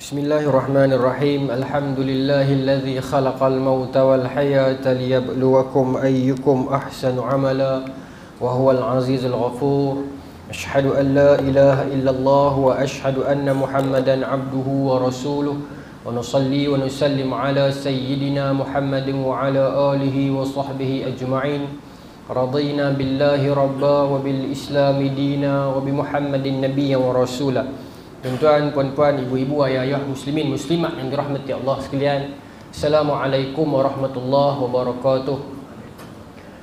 Bismillahirrahmanirrahim. Alhamdulillahilladzi khalaqal mauta wal hayata liyabluwakum ayyukum ahsanu amala wa huwal azizul ghafur. Asyhadu an la ilaha illallah wa asyhadu anna Muhammadan abduhu wa rasuluh. Wa nusalli wa nusallim ala sayyidina Muhammadin wa ala alihi wa sahbihi ajma'in. Radina billahi rabba wa bil islami dina wa bi Muhammadin nabiyyan wa rasulah. Tuan-tuan, puan-puan, ibu-ibu, ayah-ayah, muslimin, muslimat yang dirahmati Allah sekalian, Assalamualaikum warahmatullahi wabarakatuh.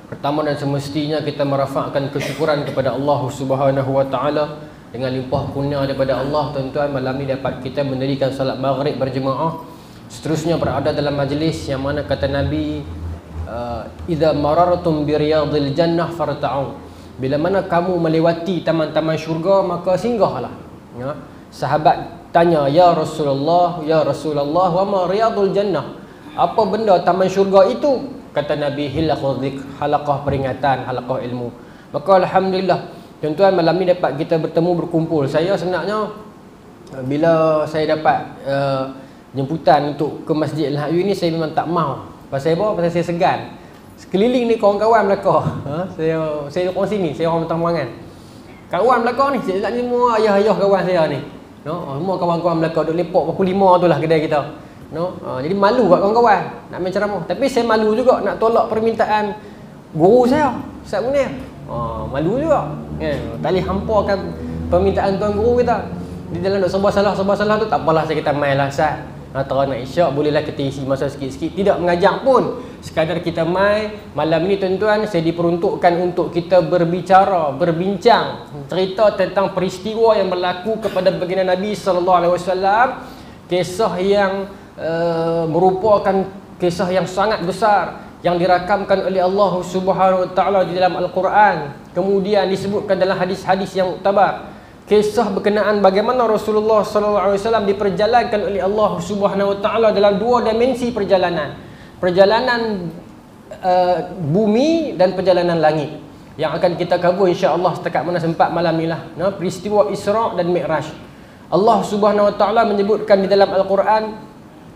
Pertama dan semestinya kita merafakkan kesyukuran kepada Allah Subhanahu wa taala. Dengan limpah kurnia daripada Allah, tuan-tuan, malam ini dapat kita mendirikan salat maghrib berjemaah. Seterusnya berada dalam majlis yang mana kata Nabi, idza marartum bi riyadil jannah farta'u. Bila mana kamu melewati taman-taman syurga, maka singgahlah. Ya. Sahabat tanya, ya Rasulullah, wa ma riyadul jannah? Apa benda taman syurga itu? Kata Nabi, hilaqah dzikr, halaqah peringatan, halaqah ilmu. Maka alhamdulillah, tuan-tuan, malam ni dapat kita bertemu berkumpul. Saya sebenarnya bila saya dapat jemputan untuk ke Masjid Al-Hayyu ni, saya memang tak mau. Pasal apa? Pasal saya segan. Sekeliling ni kawan-kawan Melaka. Saya orang sini, saya orang Tambangan. Kawan Melaka ni, saya ni semua ayah-ayah kawan saya ni. Semua kawan-kawan Melaka duk lepak pukul 5 tu lah kedai kita. Jadi malu kat kawan-kawan nak main ceramah. Tapi saya malu juga nak tolak permintaan guru saya, Ustaz Munir. Malu juga. Tak boleh hampakan permintaan tuan guru kita. Di dalam nak serba salah tu tak apalah, saya kata main lah Ustaz. Antara nak isyak bolehlah kita isi masa sikit-sikit, tidak mengajak pun, sekadar kita main. Malam ni tuan-tuan, saya diperuntukkan untuk kita berbicara, berbincang, cerita tentang peristiwa yang berlaku kepada baginda Nabi SAW. Kisah yang merupakan kisah yang sangat besar, yang dirakamkan oleh Allah Subhanahu Wa Taala di dalam Al-Quran. Kemudian disebutkan dalam hadis-hadis yang muktabar. Kisah berkenaan bagaimana Rasulullah SAW diperjalankan oleh Allah Subhanahu Wa Taala dalam dua dimensi perjalanan. Perjalanan bumi dan perjalanan langit. Yang akan kita cover insya-Allah setakat mana sempat malam ni lah. Peristiwa Isra' dan Mi'raj. Allah Subhanahu Wa Taala menyebutkan di dalam Al-Quran,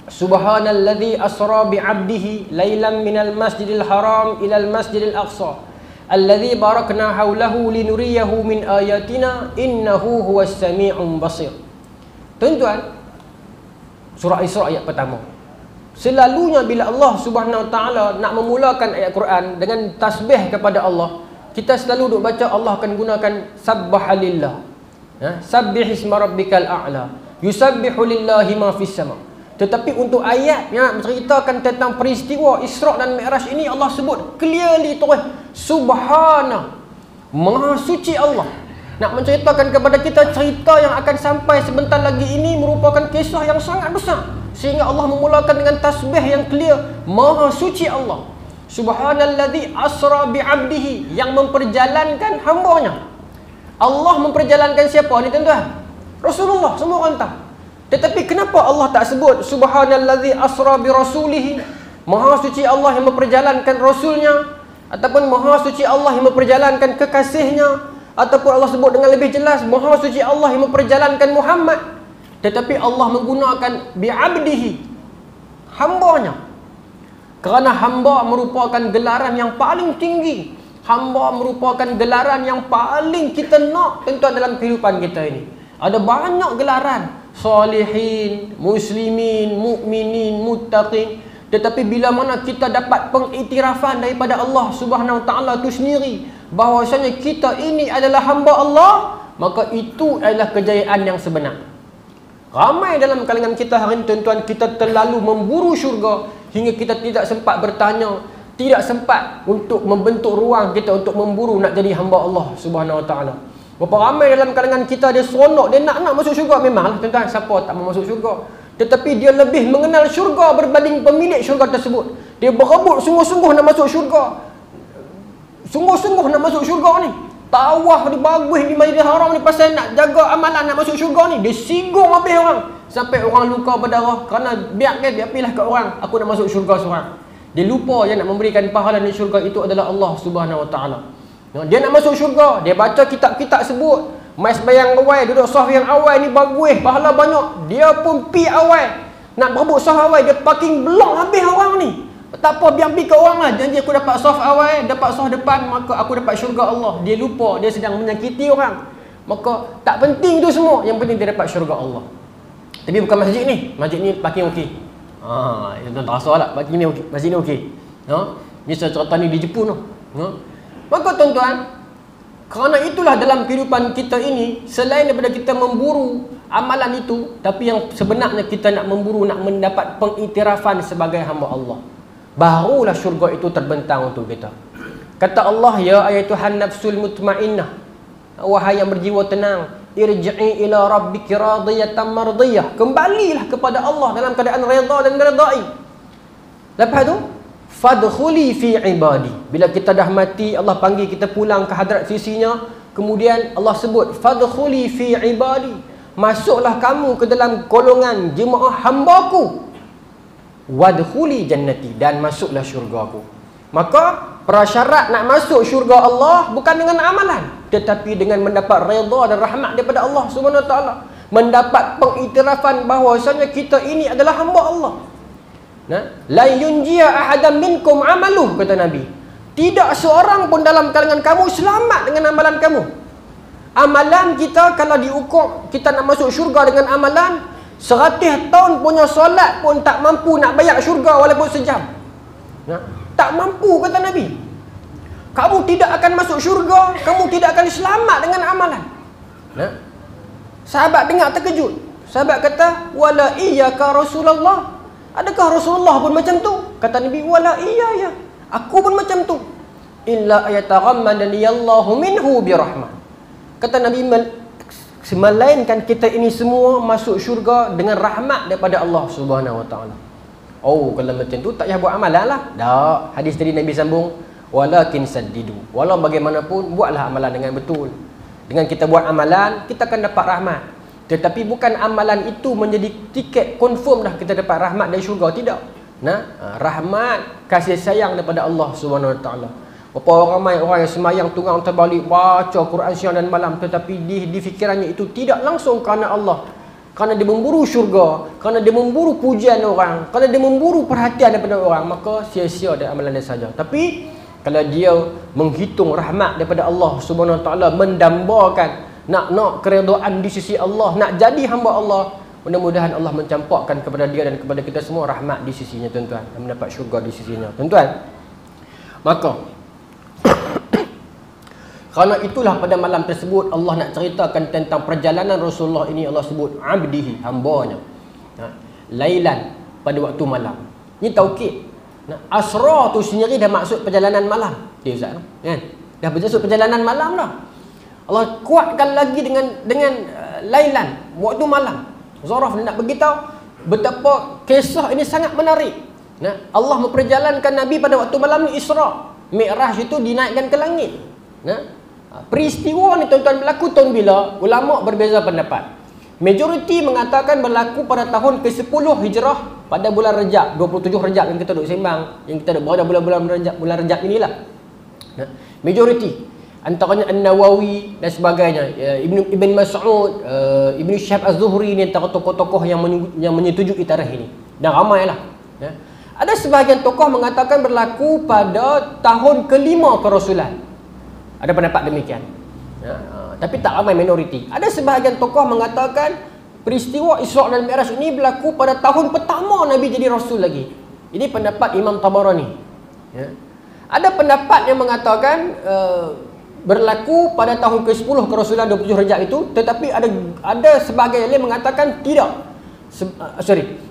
Subhanalladzi asra bi'abdihi lailan minal masjidil haram ilal masjidil aqsa. Alladzi barakna haulahu linuriyahu min ayatina innahu huwas sami'un basir. Tuan-tuan, surah Isra ayat pertama. Selalunya bila Allah Subhanahu Wa Taala nak memulakan ayat Quran dengan tasbih kepada Allah, kita selalu duk baca Allah akan gunakan subhanallah. Sabbih isma rabbikal a'la. Yusabbihu lillahi ma fis sama'. Tetapi untuk ayat yang menceritakan tentang peristiwa Isra' dan Mi'raj ini, Allah sebut clearly terus, Subhana, Maha Suci Allah. Nak menceritakan kepada kita cerita yang akan sampai sebentar lagi ini merupakan kisah yang sangat besar, sehingga Allah memulakan dengan tasbih yang clear, Maha Suci Allah. Subhanalladzi asra bi'abdihi, yang memperjalankan hambanya. Allah memperjalankan siapa ni tuan-tuan? Rasulullah, semua orang tahu. Tetapi kenapa Allah tak sebut Subhanalladzi asra bi rasulihi, Maha Suci Allah yang memperjalankan Rasulnya, ataupun Maha Suci Allah yang memperjalankan kekasihnya, ataupun Allah sebut dengan lebih jelas Maha Suci Allah yang memperjalankan Muhammad. Tetapi Allah menggunakan bi'abdihi, hambanya. Kerana hamba merupakan gelaran yang paling tinggi. Hamba merupakan gelaran yang paling kita nak tuan-tuan dalam kehidupan kita ini. Ada banyak gelaran, salihin, muslimin, mukminin, muttaqin. Tetapi bila mana kita dapat pengiktirafan daripada Allah Subhanahu Wa Taala itu sendiri bahawasanya kita ini adalah hamba Allah, maka itu adalah kejayaan yang sebenar. Ramai dalam kalangan kita hari ini tuan-tuan, kita terlalu memburu syurga hingga kita tidak sempat bertanya, tidak sempat untuk membentuk ruang kita untuk memburu nak jadi hamba Allah Subhanahu Wa Taala. Berapa ramai dalam kalangan kita dia seronok, dia nak masuk syurga. Memanglah tuan-tuan, siapa tak mau masuk syurga. Tetapi dia lebih mengenal syurga berbanding pemilik syurga tersebut. Dia berebut sungguh-sungguh nak masuk syurga. Sungguh-sungguh nak masuk syurga ni. Tawaf di bagus di Masjidil Haram ni pasal nak jaga amalan nak masuk syurga ni. Dia singgung habis orang. Sampai orang luka berdarah kerana biarkan dia pilih kat orang, aku nak masuk syurga seorang. Dia lupa yang nak memberikan pahala di syurga itu adalah Allah Subhanahu Wa Taala. Dia nak masuk syurga, dia baca kitab-kitab sebut Mai sembahyang awal, duduk saf yang awal ni bagus, pahala banyak. Dia pun pi awal. Nak berebut saf awal, dia parking blok habis orang ni. Tak apa, biar pergi ke orang lah. Janji aku dapat saf awal, dapat saf depan, maka aku dapat syurga Allah. Dia lupa, dia sedang menyakiti orang. Maka tak penting tu semua, yang penting dia dapat syurga Allah. Tapi bukan masjid ni. Masjid ni parking okey. Itu tak rasa lah, parking ni okey, masjid ni okey. Ni cerita ni di Jepun tu. Maka tuan-tuan, kerana itulah dalam kehidupan kita ini, selain daripada kita memburu amalan itu, tapi yang sebenarnya kita nak memburu, nak mendapat pengiktirafan sebagai hamba Allah. Barulah syurga itu terbentang untuk kita. Kata Allah, ya ayatuhan nafsul mutmainnah, wahai yang berjiwa tenang, irji'i ila rabbiki radiyatan mardiyah, kembalilah kepada Allah dalam keadaan redha dan redai. Lepas tu, fadkhuli fi ibadi. Bila kita dah mati, Allah panggil kita pulang ke hadrat sisinya. Kemudian Allah sebut, fadkhuli fi ibadi, masuklah kamu ke dalam golongan jemaah hamba-Ku. Wadkhuli jannati, dan masuklah syurga-Ku. Maka prasyarat nak masuk syurga Allah bukan dengan amalan, tetapi dengan mendapat redha dan rahmat daripada Allah Subhanahu Wa Taala, mendapat pengiktirafan bahawasanya kita ini adalah hamba Allah. La yunjiya ahadan minkum amaluh, kata Nabi. Tidak seorang pun dalam kalangan kamu selamat dengan amalan kamu. Amalan kita kalau diukur, kita nak masuk syurga dengan amalan, 100 tahun punya solat pun tak mampu nak bayar syurga walaupun sejam. Tak mampu, kata Nabi. Kamu tidak akan masuk syurga, kamu tidak akan selamat dengan amalan. Sahabat dengar terkejut. Sahabat kata, wala iyyaka Rasulullah. Adakah Rasulullah pun macam tu? Kata Nabi, wala iya ya, aku pun macam tu. Illa ayataghammadani Allahu minhu birahmah. Kata Nabi, melainkan kita ini semua masuk syurga dengan rahmat daripada Allah Subhanahu Wa Taala. Oh, kalau macam tu tak payah buat amalan lah. Tak. Hadis tadi Nabi sambung, walakin saddidu. Walau bagaimanapun, buatlah amalan dengan betul. Dengan kita buat amalan, kita akan dapat rahmat. Tetapi bukan amalan itu menjadi tiket confirm dah kita dapat rahmat dari syurga. Tidak. Rahmat, kasih sayang daripada Allah Subhanahu Wa Taala. Berapa ramai orang yang semayang tunggang terbalik, baca Quran siang dan malam, tetapi di fikirannya itu tidak langsung kerana Allah, kerana dia memburu syurga, kerana dia memburu pujian orang, kerana dia memburu perhatian daripada orang, maka sia-sia dia amalan dia saja. Tapi kalau dia menghitung rahmat daripada Allah Subhanahu Wa Taala, mendambakan nak keredaan di sisi Allah, nak jadi hamba Allah, mudah-mudahan Allah mencampakkan kepada dia dan kepada kita semua rahmat di sisinya, tuan-tuan, dan mendapat syurga di sisinya, tuan-tuan. Maka kerana itulah pada malam tersebut Allah nak ceritakan tentang perjalanan Rasulullah ini. Allah sebut abdihi, hambanya, lailan, pada waktu malam. Ini taukid. Asra tu sendiri dah maksud perjalanan malam. Ustaz, kan? Dah bermaksud perjalanan malam dah. Allah kuatkan lagi dengan lailan, waktu malam. Zaraf nak beritahu betapa kisah ini sangat menarik. Allah memperjalankan Nabi pada waktu malam ni, Isra. Mi'raj itu dinaikkan ke langit. Peristiwa ni tuan-tuan berlaku tahun bila? Ulama berbeza pendapat. Majoriti mengatakan berlaku pada tahun ke-10 Hijrah, pada bulan Rejab, 27 Rejab yang kita duduk sembang, yang kita duduk berada bulan Rejab inilah. Majoriti antaranya An-Nawawi dan sebagainya, Ibn Mas'ud, Ibn Syihab Az-Zuhri, ni antara tokoh-tokoh yang menyetujui tarikh ini, dan ramailah. Ada sebahagian tokoh mengatakan berlaku pada tahun ke-5 kerasulan. Ada pendapat demikian. Tapi tak ramai, minoriti. Ada sebahagian tokoh mengatakan peristiwa Isra' dan Mi'raj ini berlaku pada tahun pertama Nabi jadi Rasul lagi. Ini pendapat Imam Tabarani. Ada pendapat yang mengatakan berlaku pada tahun ke-10 kerasulan 27 Rejab itu, tetapi ada sebahagian yang mengatakan tidak.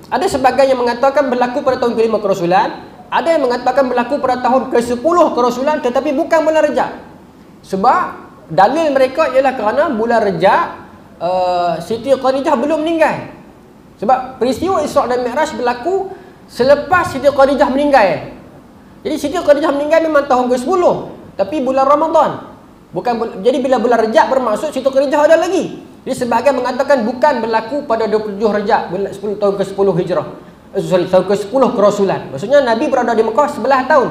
Ada sebahagian yang mengatakan berlaku pada tahun ke-5 kerasulan, ada yang mengatakan berlaku pada tahun ke-10 kerasulan, tetapi bukan bulan Rejab. Sebab dalil mereka ialah kerana bulan Rejab Siti Khadijah belum meninggal. Sebab peristiwa Isra' dan Mi'raj berlaku selepas Siti Khadijah meninggal. Jadi Siti Khadijah meninggal memang tahun ke-10, tapi bulan Ramadan. Jadi bila bulan Rejab bermaksud Siti Khadijah ada lagi. Jadi sebahagian mengatakan bukan berlaku pada 27 Rejab, tahun ke-10 Hijrah. Tahun ke-10 kerasulan. Maksudnya Nabi berada di Mekah 11 tahun.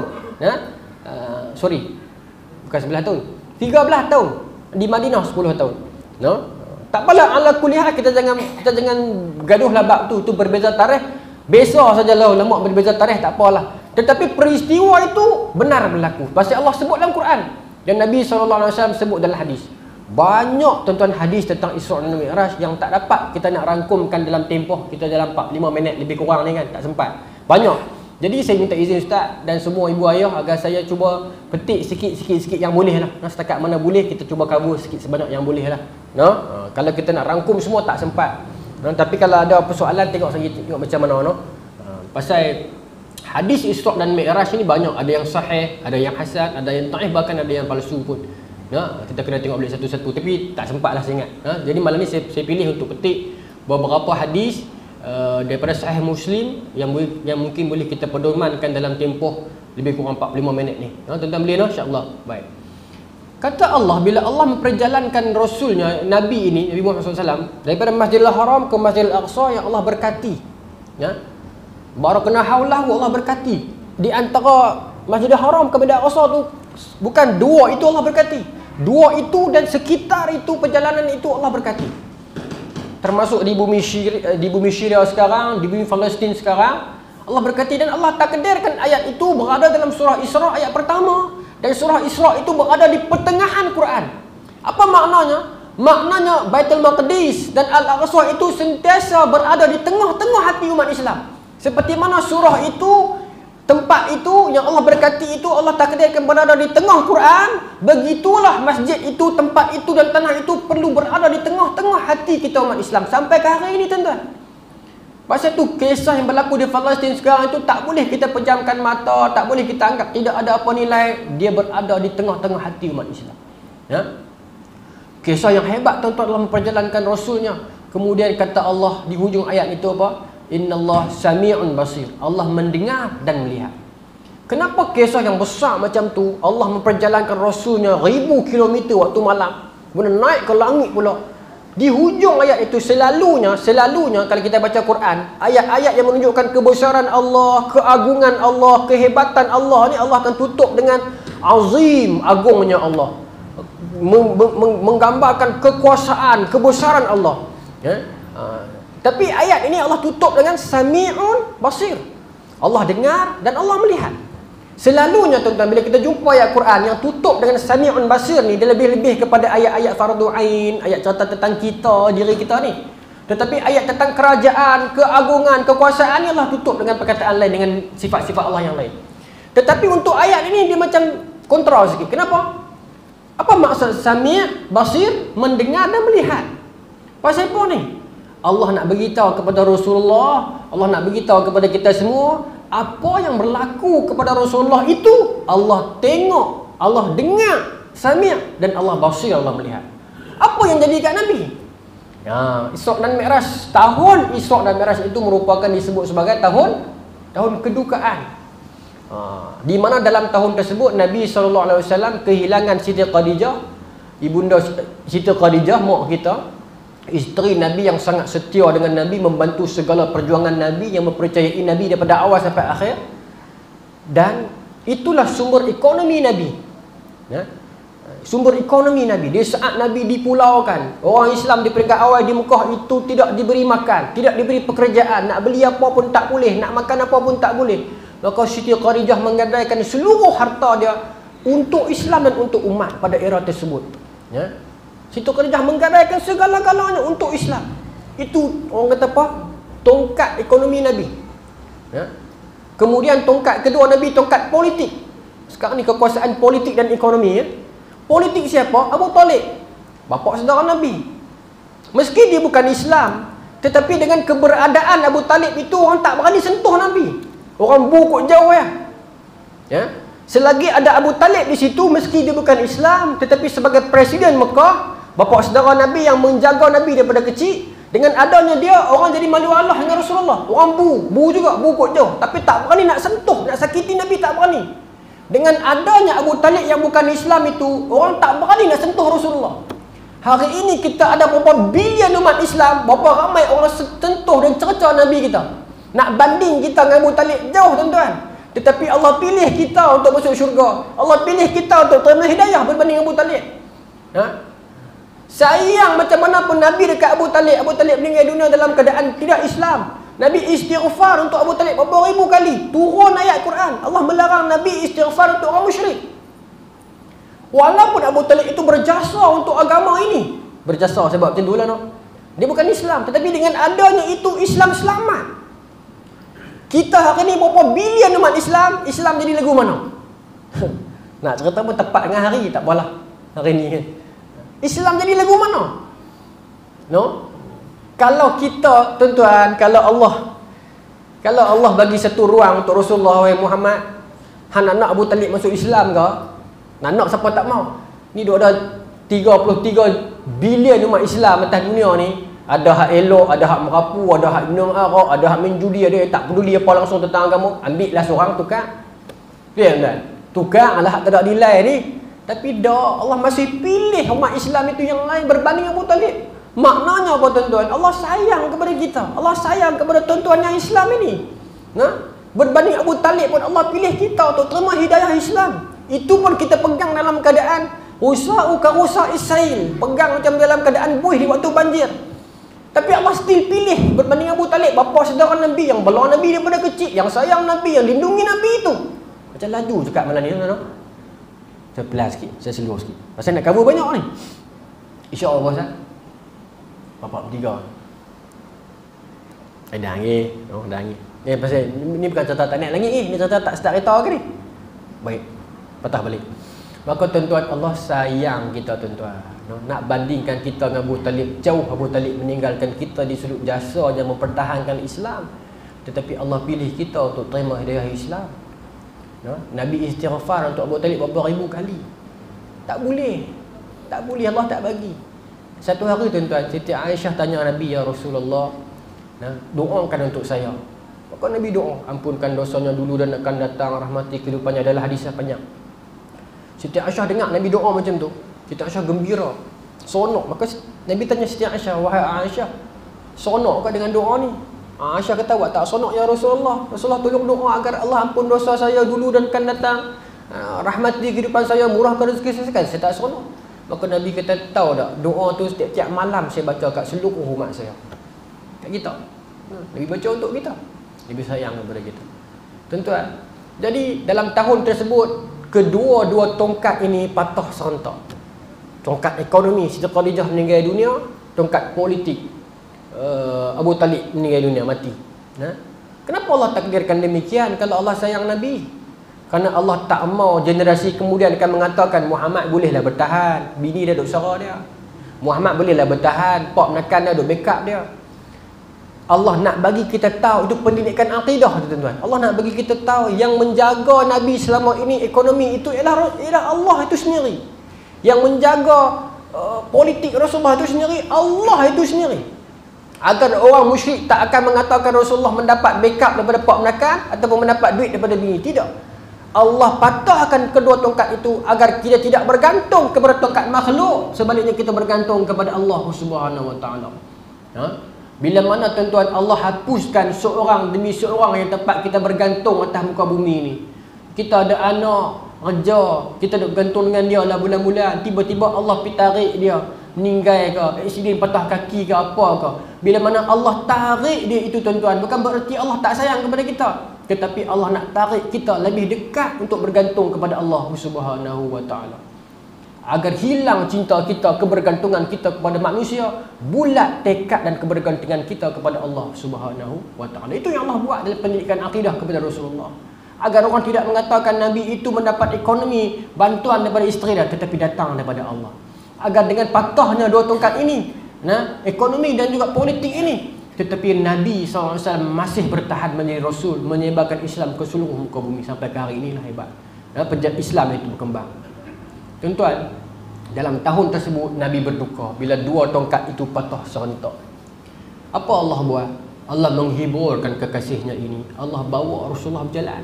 Bukan 11 tahun, 13 tahun. Di Madinah 10 tahun. No? Tak apalah, ala kulli hal kita jangan gaduhlah bab tu berbeza tarikh. Besar sajalah ulama berbeza tarikh, tak apalah. Tetapi peristiwa itu benar berlaku. Pasal Allah sebut dalam Quran dan Nabi SAW sebut dalam hadis. Banyak tuan-tuan hadis tentang Isra' dan Mi'raj yang tak dapat kita nak rangkumkan dalam tempoh kita dalam 45 minit lebih kurang ni kan, tak sempat. Banyak. Jadi saya minta izin Ustaz dan semua ibu ayah agar saya cuba petik sikit yang boleh lah. Setakat mana boleh kita cuba cover sikit sebanyak yang boleh lah. No? Kalau kita nak rangkum semua tak sempat. Tapi kalau ada persoalan tengok macam mana. No? Pasal hadis Isra' dan Mi'raj ni banyak. Ada yang sahih, ada yang hasan, ada yang dhaif, bahkan ada yang palsu pun. Kita kena tengok balik satu-satu. Tapi tak sempat lah saya ingat. Jadi malam ni saya pilih untuk petik beberapa hadis daripada Sahih Muslim yang mungkin boleh kita pedomankan dalam tempoh lebih kurang 45 minit ni. Tuan-tuan boleh, insya-Allah. Baik. Kata Allah, bila Allah memperjalankan Rasulnya, Nabi ini, Nabi Muhammad SAW, daripada Masjidil Haram ke Masjidil Aqsa, yang Allah berkati. Barakna haulahu, Allah berkati. Di antara Masjidil Haram ke Masjidil Aqsa tu, bukan dua itu Allah berkati. Dua itu dan sekitar itu, perjalanan itu Allah berkati. Termasuk di bumi Syria sekarang, di bumi Palestin sekarang, Allah berkati. Dan Allah takdirkan ayat itu berada dalam surah Isra' ayat pertama. Dan surah Isra' itu berada di pertengahan Quran. Apa maknanya? Maknanya Baitul Maqdis dan Al-Aqsa itu sentiasa berada di tengah-tengah hati umat Islam. Seperti mana surah itu, tempat itu yang Allah berkati itu Allah takdirkan berada di tengah Quran, begitulah masjid itu, tempat itu dan tanah itu perlu berada di tengah-tengah hati kita umat Islam sampai ke hari ini, tuan-tuan. Pasal tu kisah yang berlaku di Palestin sekarang itu tak boleh kita pejamkan mata, tak boleh kita anggap tidak ada apa nilai. Dia berada di tengah-tengah hati umat Islam. Kisah yang hebat, tuan-tuan, dalam memperjalankan Rasulnya. Kemudian kata Allah di hujung ayat itu apa? Innallah sami'un basir. Allah mendengar dan melihat. Kenapa kisah yang besar macam tu Allah memperjalankan Rasulnya 1000 kilometer waktu malam, kemudian naik ke langit pula. Di hujung ayat itu selalunya kalau kita baca Quran, ayat-ayat yang menunjukkan kebesaran Allah, keagungan Allah, kehebatan Allah ni Allah akan tutup dengan azim, agungnya Allah, menggambarkan kekuasaan, kebesaran Allah. Tapi ayat ini Allah tutup dengan sami'un basir. Allah dengar dan Allah melihat. Selalunya, tuan-tuan, bila kita jumpa ayat Quran yang tutup dengan sami'un basir ni, dia lebih-lebih kepada ayat-ayat fardu ain, ayat cerita tentang kita, diri kita ni. Tetapi ayat tentang kerajaan, keagungan, kekuasaan ni Allah tutup dengan perkataan lain, dengan sifat-sifat Allah yang lain. Tetapi untuk ayat ini dia macam kontra sikit. Kenapa? Apa maksud sami', basir, mendengar dan melihat? Pasal apa ni? Allah nak beritahu kepada Rasulullah, Allah nak beritahu kepada kita semua, apa yang berlaku kepada Rasulullah itu Allah tengok, Allah dengar, sami' dan Allah basir, Allah melihat. Apa yang jadi kat Nabi? Isra' dan Mi'raj, tahun Isra' dan Mi'raj itu merupakan disebut sebagai tahun kedukaan. Di mana dalam tahun tersebut Nabi SAW kehilangan Siti Khadijah, ibunda Siti Khadijah, mak kita, isteri Nabi yang sangat setia dengan Nabi, membantu segala perjuangan Nabi, yang mempercayai Nabi daripada awal sampai akhir. Dan itulah sumber ekonomi Nabi. Sumber ekonomi Nabi. Di saat Nabi dipulaukan, orang Islam di peringkat awal di Mekah itu tidak diberi makan, tidak diberi pekerjaan, nak beli apa pun tak boleh, nak makan apa pun tak boleh. Maka Siti Khadijah menggadaikan seluruh harta dia untuk Islam dan untuk umat pada era tersebut. Siti Khadijah menggadaikan segala-galanya untuk Islam. Itu orang kata apa? Tongkat ekonomi Nabi. Kemudian tongkat kedua Nabi, tongkat politik. Sekarang ni kekuasaan politik dan ekonomi. Politik siapa? Abu Talib, bapa saudara Nabi. Meski dia bukan Islam, tetapi dengan keberadaan Abu Talib itu, orang tak berani sentuh Nabi. Orang bukuk jauh Selagi ada Abu Talib di situ, meski dia bukan Islam, tetapi sebagai presiden Mekah, bapa saudara Nabi yang menjaga Nabi daripada kecil, dengan adanya dia, orang jadi malu Allah dengan Rasulullah. Orang bu juga, bukuk jauh, tapi tak berani nak sentuh, nak sakiti Nabi, tak berani. Dengan adanya Abu Talib yang bukan Islam itu, orang tak berani nak sentuh Rasulullah. Hari ini kita ada berapa bilion umat Islam, berapa ramai orang sentuh dan cerca Nabi kita. Nak banding kita dengan Abu Talib jauh, tuan-tuan. Tetapi Allah pilih kita untuk masuk syurga. Allah pilih kita untuk terima hidayah berbanding Abu Talib. Sayang macam mana pun Nabi dekat Abu Talib. Abu Talib meninggal dunia dalam keadaan tidak Islam. Nabi istighfar untuk Abu Talib berapa ribu kali. Turun ayat Quran. Allah melarang Nabi istighfar untuk orang musyrik. Walaupun Abu Talib itu berjasa untuk agama ini. Berjasa sebab macam tu lah, no? Dia bukan Islam, tetapi dengan adanya itu Islam selamat. Kita hari ni berapa bilion umat Islam, Islam jadi lagu mana? Nak cerita pun tepat dengan hari, tak apalah. Hari ni kan. Islam jadi lagu mana? No? Kalau kita, tuan-tuan, kalau Allah bagi satu ruang untuk Rasulullah Muhammad, nak Abu Talib masuk Islam ke? Nak siapa tak mau? Ni dia ada 33 bilion umat Islam atas dunia ni. Ada hak elok, ada hak merapu, ada hak minum arak, ada hak main judi, ada yang tak peduli apa langsung tentang agama. Ambillah seorang tukar. Faham tak? Tukar adalah hak tak ada nilai ni. Tapi dah Allah masih pilih umat Islam itu yang lain berbanding Abu Talib. Maknanya apa, tuan-tuan? Allah sayang kepada kita. Allah sayang kepada tuan-tuan yang Islam ini. Berbanding Abu Talib pun Allah pilih kita untuk terima hidayah Islam. Itu pun kita pegang dalam keadaan usa'u ka usa'is sail. Pegang macam dalam keadaan buih di waktu banjir. Tapi Allah still pilih berbanding Abu Talib, bapa saudara Nabi yang bela Nabi daripada kecil, yang sayang Nabi, yang lindungi Nabi itu. Macam laju cakap malam ni, tuan-tuan. Saya pelan sikit, saya slow sikit. Pasal nak cover banyak ni. InsyaAllah, Ustaz. Bapak bertiga. Dah angin. Oh, dah angin. Pasal ni bukan cerita tak naik langit ni. Ni cerita tak start kereta ke ni. Baik. Patah balik. Maka tuan-tuan, Allah sayang kita, tuan-tuan. Nak bandingkan kita dengan Abu Talib, jauh Abu Talib meninggalkan kita di sudut jasa yang mempertahankan Islam. Tetapi Allah pilih kita untuk terima hidayah Islam. Nabi istighfar untuk Abu Talib berapa ribu kali. Tak boleh. Tak boleh, Allah tak bagi. Satu hari, tuan-tuan, Siti Aisyah tanya Nabi, ya Rasulullah, doakan untuk saya. Maka Nabi doa, ampunkan dosanya dulu dan akan datang, rahmati kehidupannya. Adalah hadis panjang. Siti Aisyah dengar Nabi doa macam tu, Siti Aisyah gembira, sonok. Maka Nabi tanya Siti Aisyah, wahai Aisyah, sonok ke dengan doa ni? Aisyah kata, awak tak sonok ya Rasulullah. Rasulullah tolong doa agar Allah ampun dosa saya dulu dan akan datang, rahmati kehidupan saya, murahkan rezeki saya. Kan saya tak sonok. Maka Nabi kata, tahu tak, doa tu setiap malam saya baca kat seluruh umat saya, kat kita. Nabi baca untuk kita. Nabi sayang kepada kita, tuan-tuan. Jadi dalam tahun tersebut, kedua-dua tongkat ini patah serentak. Tongkat ekonomi, Siti Khadijah meninggal dunia. Tongkat politik, Abu Talib meninggal dunia, mati. Kenapa Allah takdirkan demikian kalau Allah sayang Nabi? Kerana Allah tak mau generasi kemudian akan mengatakan Muhammad bolehlah bertahan, bini dia duk sara dia. Muhammad bolehlah bertahan, pak menekan dia duk backup dia. Allah nak bagi kita tahu, itu pendidikan akidah, tuan-tuan. Allah nak bagi kita tahu yang menjaga Nabi selama ini ekonomi itu ialah Allah itu sendiri. Yang menjaga politik Rasulullah itu sendiri, Allah itu sendiri. Agar orang musyrik tak akan mengatakan Rasulullah mendapat backup daripada pak menekan ataupun mendapat duit daripada bini. Tidak. Allah patahkan kedua tongkat itu agar kita tidak bergantung kepada tongkat makhluk, sebaliknya kita bergantung kepada Allah Subhanahu Wa Taala. Bila mana, tuan-tuan, Allah hapuskan seorang demi seorang yang tempat kita bergantung atas muka bumi ni. Kita ada anak, kerja, kita duk bergantung dengan dia lah bulan-bulan. Tiba-tiba Allah pergi tarik dia, meninggal ke, aksiden patah kaki ke apa ke. Bila mana Allah tarik dia itu, tuan-tuan, bukan bererti Allah tak sayang kepada kita. Tetapi Allah nak tarik kita lebih dekat untuk bergantung kepada Allah Subhanahu Wa Taala. Agar hilang cinta kita, kebergantungan kita kepada manusia, bulat tekad dan kebergantungan kita kepada Allah Subhanahu Wa Taala. Itu yang Allah buat dalam pendidikan akidah kepada Rasulullah. Agar orang tidak mengatakan Nabi itu mendapat ekonomi, bantuan daripada isteri dia, tetapi datang daripada Allah. Agar dengan patahnya dua tongkat ini, ekonomi dan juga politik ini, tetapi Nabi SAW masih bertahan menjadi Rasul, menyebarkan Islam ke seluruh muka bumi sampai ke hari inilah hebat. Penjajah Islam itu berkembang. Tuan-tuan, dalam tahun tersebut Nabi berduka bila dua tongkat itu patah serentak. Apa Allah buat? Allah menghiburkan kekasihnya ini. Allah bawa Rasulullah berjalan.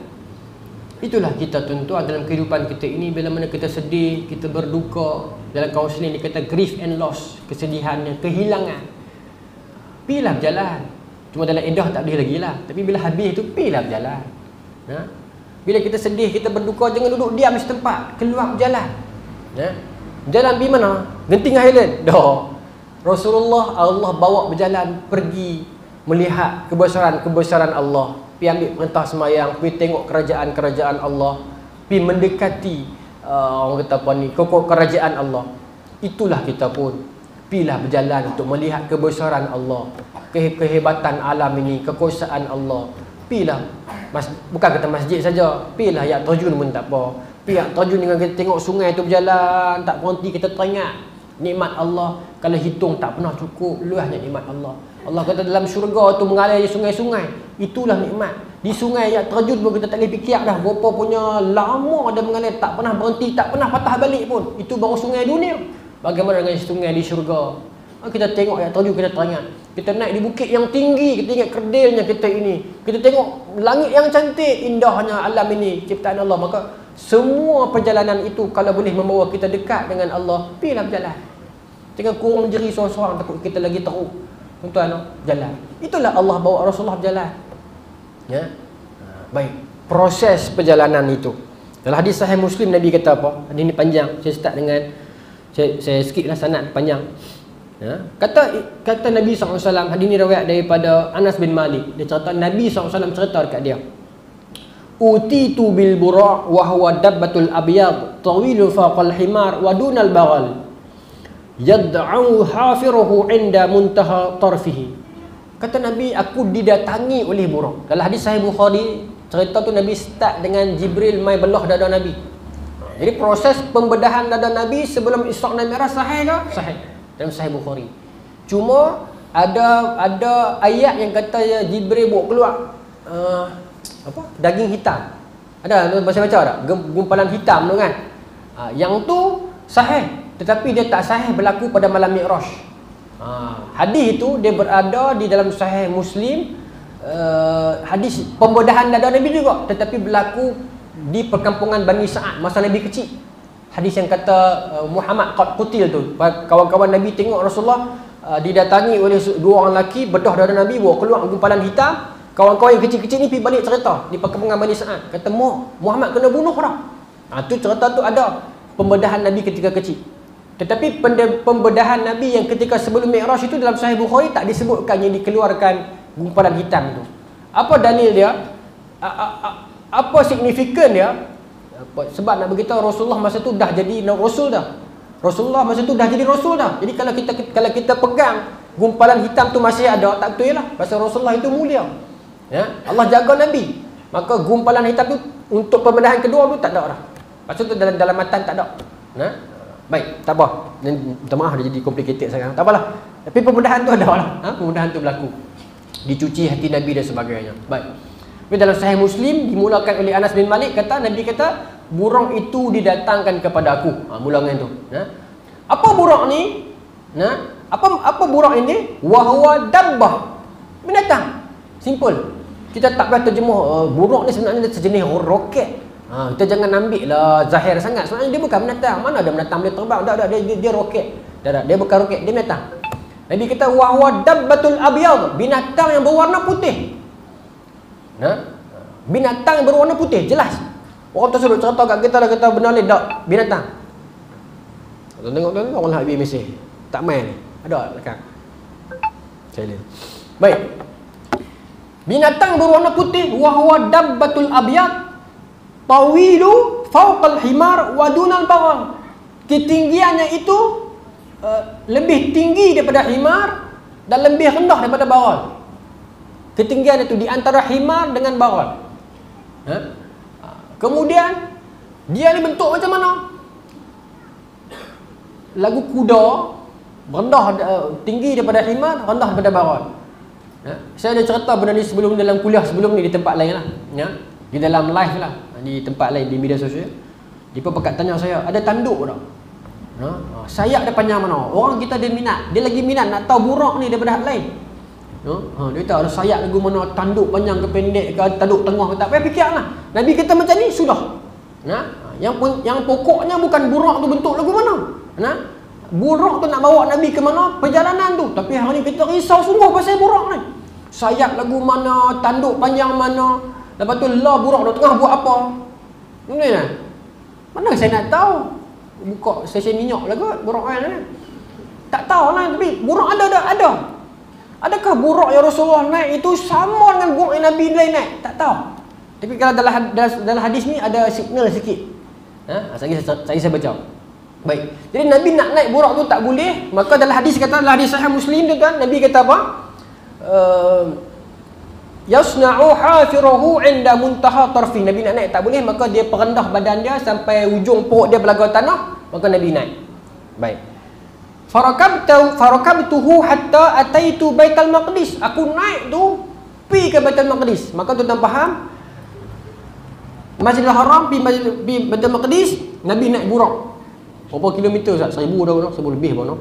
Itulah kita, tuan-tuan, dalam kehidupan kita ini. Bila mana kita sedih, kita berduka, dalam kaunseling dia kata grief and loss, kesedihannya, kehilangan, pilah berjalan. Cuma dalam edah tak boleh lagi lah. Tapi bila habis tu, pilah berjalan. Bila kita sedih, kita berduka, jangan duduk diam di setempat, keluar berjalan. Jalan pergi mana? Genting Highland. Dah. Rasulullah Allah bawa berjalan pergi melihat kebesaran Allah. Pergi ambil perintah semayang, pergi tengok kerajaan-kerajaan Allah, pergi mendekati orang kata apa ni, kokok kerajaan Allah. Itulah kita pun. Pergilah berjalan untuk melihat kebesaran Allah, kehebatan alam ini, kekuasaan Allah. Pergilah, bukan kata masjid saja, pergilah Yaak Terjun pun tak apa. Pergi Yaak Terjun dengan kita tengok sungai tu berjalan, tak berhenti, kita teringat nikmat Allah. Kalau hitung tak pernah cukup, luasnya nikmat Allah. Allah kata dalam syurga tu mengalir sungai-sungai. Itulah nikmat. Di sungai Yaak Terjun pun kita tak boleh fikir dah berapa punya lama dia mengalir, tak pernah berhenti, tak pernah patah balik pun. Itu baru sungai dunia. Bagaimana dengan sungai di syurga? Kita tengok Yaak Terjun, kita teringat. Kita naik di bukit yang tinggi, kita ingat kerdilnya kita ini. Kita tengok langit yang cantik, indahnya alam ini, ciptaan Allah. Maka semua perjalanan itu kalau boleh membawa kita dekat dengan Allah, pergilah berjalan. Jangan kurung jeri seorang-seorang takut kita lagi teruk. Tuan-tuan, jalan. Itulah Allah bawa Rasulullah berjalan. Ya. Baik, proses perjalanan itu. Dalam hadis sahih Muslim Nabi kata apa? Hadis ini panjang. Saya start dengan saya skip lah sanad panjang. Ya. Kata Nabi SAW, hadis ini riwayat daripada Anas bin Malik. Dia cerita Nabi SAW cerita dekat dia. Utitu bil bura' wa huwa dabbatul abyad tawilu faqal himar wa dunal baghal yad'u hafiruhu 'inda muntaha tarfihi. Kata Nabi, aku didatangi oleh burung. Dalam hadis sahih Bukhari, cerita tu Nabi start dengan Jibril mai belah dada Nabi. Jadi proses pembedahan dada Nabi sebelum Isra' dan Mi'raj sahih ke? Sahih. Dalam sahih Bukhari. Cuma ada ayat yang kata ya Jibril bawa keluar daging hitam. Ada baca-baca tak? Gumpalan hitam tu kan. Yang tu sahih, tetapi dia tak sahih berlaku pada malam Mi'raj. Hadis itu dia berada di dalam sahih Muslim, hadis pembedahan dada Nabi juga, tetapi berlaku di perkampungan Bani Sa'ad masa Nabi kecil. Hadis yang kata Muhammad qad qutil tu, kawan-kawan Nabi tengok Rasulullah didatangi oleh dua orang lelaki, bedah dada Nabi, bawa keluar gumpalan hitam. Kawan-kawan yang kecil-kecil ni pergi balik cerita di perkampungan Bani Sa'ad, kata Muhammad kena bunuh dah. Tu cerita tu ada pembedahan Nabi ketika kecil. Tetapi pembedahan Nabi yang ketika sebelum Mi'raj itu dalam Sahih Bukhari tak disebutkan yang dikeluarkan gumpalan hitam itu. Apa dalil dia? Apa signifikan dia? Sebab nak beritahu Rasulullah masa tu dah jadi Rasul dah. Rasulullah masa tu dah jadi Rasul dah. Jadi kalau kita pegang gumpalan hitam tu masih ada, tak betul lah. Pasal Rasulullah itu mulia. Ya? Allah jaga Nabi. Maka gumpalan hitam tu untuk pembedahan kedua tu tak ada dah. Pasal tu dalam matan tak ada. Nah? Baik, tak apa. Minta maaf dia jadi complicated sekarang. Tak apalah. Tapi pembedahan tu ada lah. Pembedahan tu berlaku. Dicuci hati Nabi dan sebagainya. Baik. Tapi dalam Sahih Muslim dimulakan oleh Anas bin Malik, Nabi kata burung itu didatangkan kepada aku. Mulangan tu. Apa burung ni? Apa burung ini? Wa huwa dabbah. Binatang. Simple. Kita tak boleh terjemuh burung ni sebenarnya sejenis roket. Kita jangan ambil lah zahir sangat. Sebenarnya dia bukan binatang. Mana ada binatang boleh terbang? Tak, dia roket. Tak, dia bukan roket, dia binatang. Nabi kata wa huwa dabbatul abyad, binatang yang berwarna putih. Binatang yang berwarna putih, jelas. Orang tersebut cerita kat kita dah kata benar ni tak binatang. Tengok orang Habib Mesih. Tak main ni. Ada dekat. Saya lihat. Baik. Binatang berwarna putih wa huwa dabbatul abyad tawilu fawqal himar wa dunal baghal. Ketinggiannya itu lebih tinggi daripada himar dan lebih rendah daripada baghal. Ketinggian itu di antara himar dengan baghal. Kemudian dia ni bentuk macam mana? Lagu kuda, rendah tinggi daripada himar, rendah daripada baghal. Saya ada cerita benda ni sebelum dalam kuliah sebelum ni di tempat lain lah. Di dalam live lah, di tempat lain, di media sosial. Dia pun pekat tanya saya, ada tanduk tak? Sayap dia panjang mana? Orang kita dia minat, dia lagi minat nak tahu buruk ni daripada hal lain. Dia tahu ada sayap lagu mana, tanduk panjang ke pendek ke, tanduk tengah ke, tak payah fikirlah. Nabi kata macam ni sudah. Yang pokoknya bukan buruk tu bentuk lagu mana. Buruk tu nak bawa Nabi ke mana? Perjalanan tu. Tapi hari ni kita risau sungguh pasal buruk ni. Sayap lagu mana, tanduk panjang mana. Lepas tu lah buruk tu tengah buat apa? Mana saya nak tahu? buka stesen minyak lah kot buruk oil ni. Tak tahu lah, tapi buruk ada. Adakah buruk yang Rasulullah naik itu sama dengan buruk yang Nabi lain naik? Tak tahu. Tapi kalau dalam hadis ni ada signal sikit. Saya baca. Baik. Jadi Nabi nak naik buruk tu tak boleh. Maka dalam hadis kata, dalam hadis Sahih Muslim tu kan, Nabi kata apa? Yasna'u hafirahu 'inda muntaha tarfi. Nabi nak naik tak boleh, maka dia perendah badan dia sampai ujung perut dia berlagu tanah, maka Nabi naik. Baik. Farakabtuhu hatta ataitu Baitul Maqdis. Aku naik tu pi ke Baitul Maqdis. Maka tuan-tuan faham, Masjidil Haram pi Baitul Maqdis, Nabi naik buruk. Berapa kilometer Ustaz? 1000 dah, 1000 lebih pun.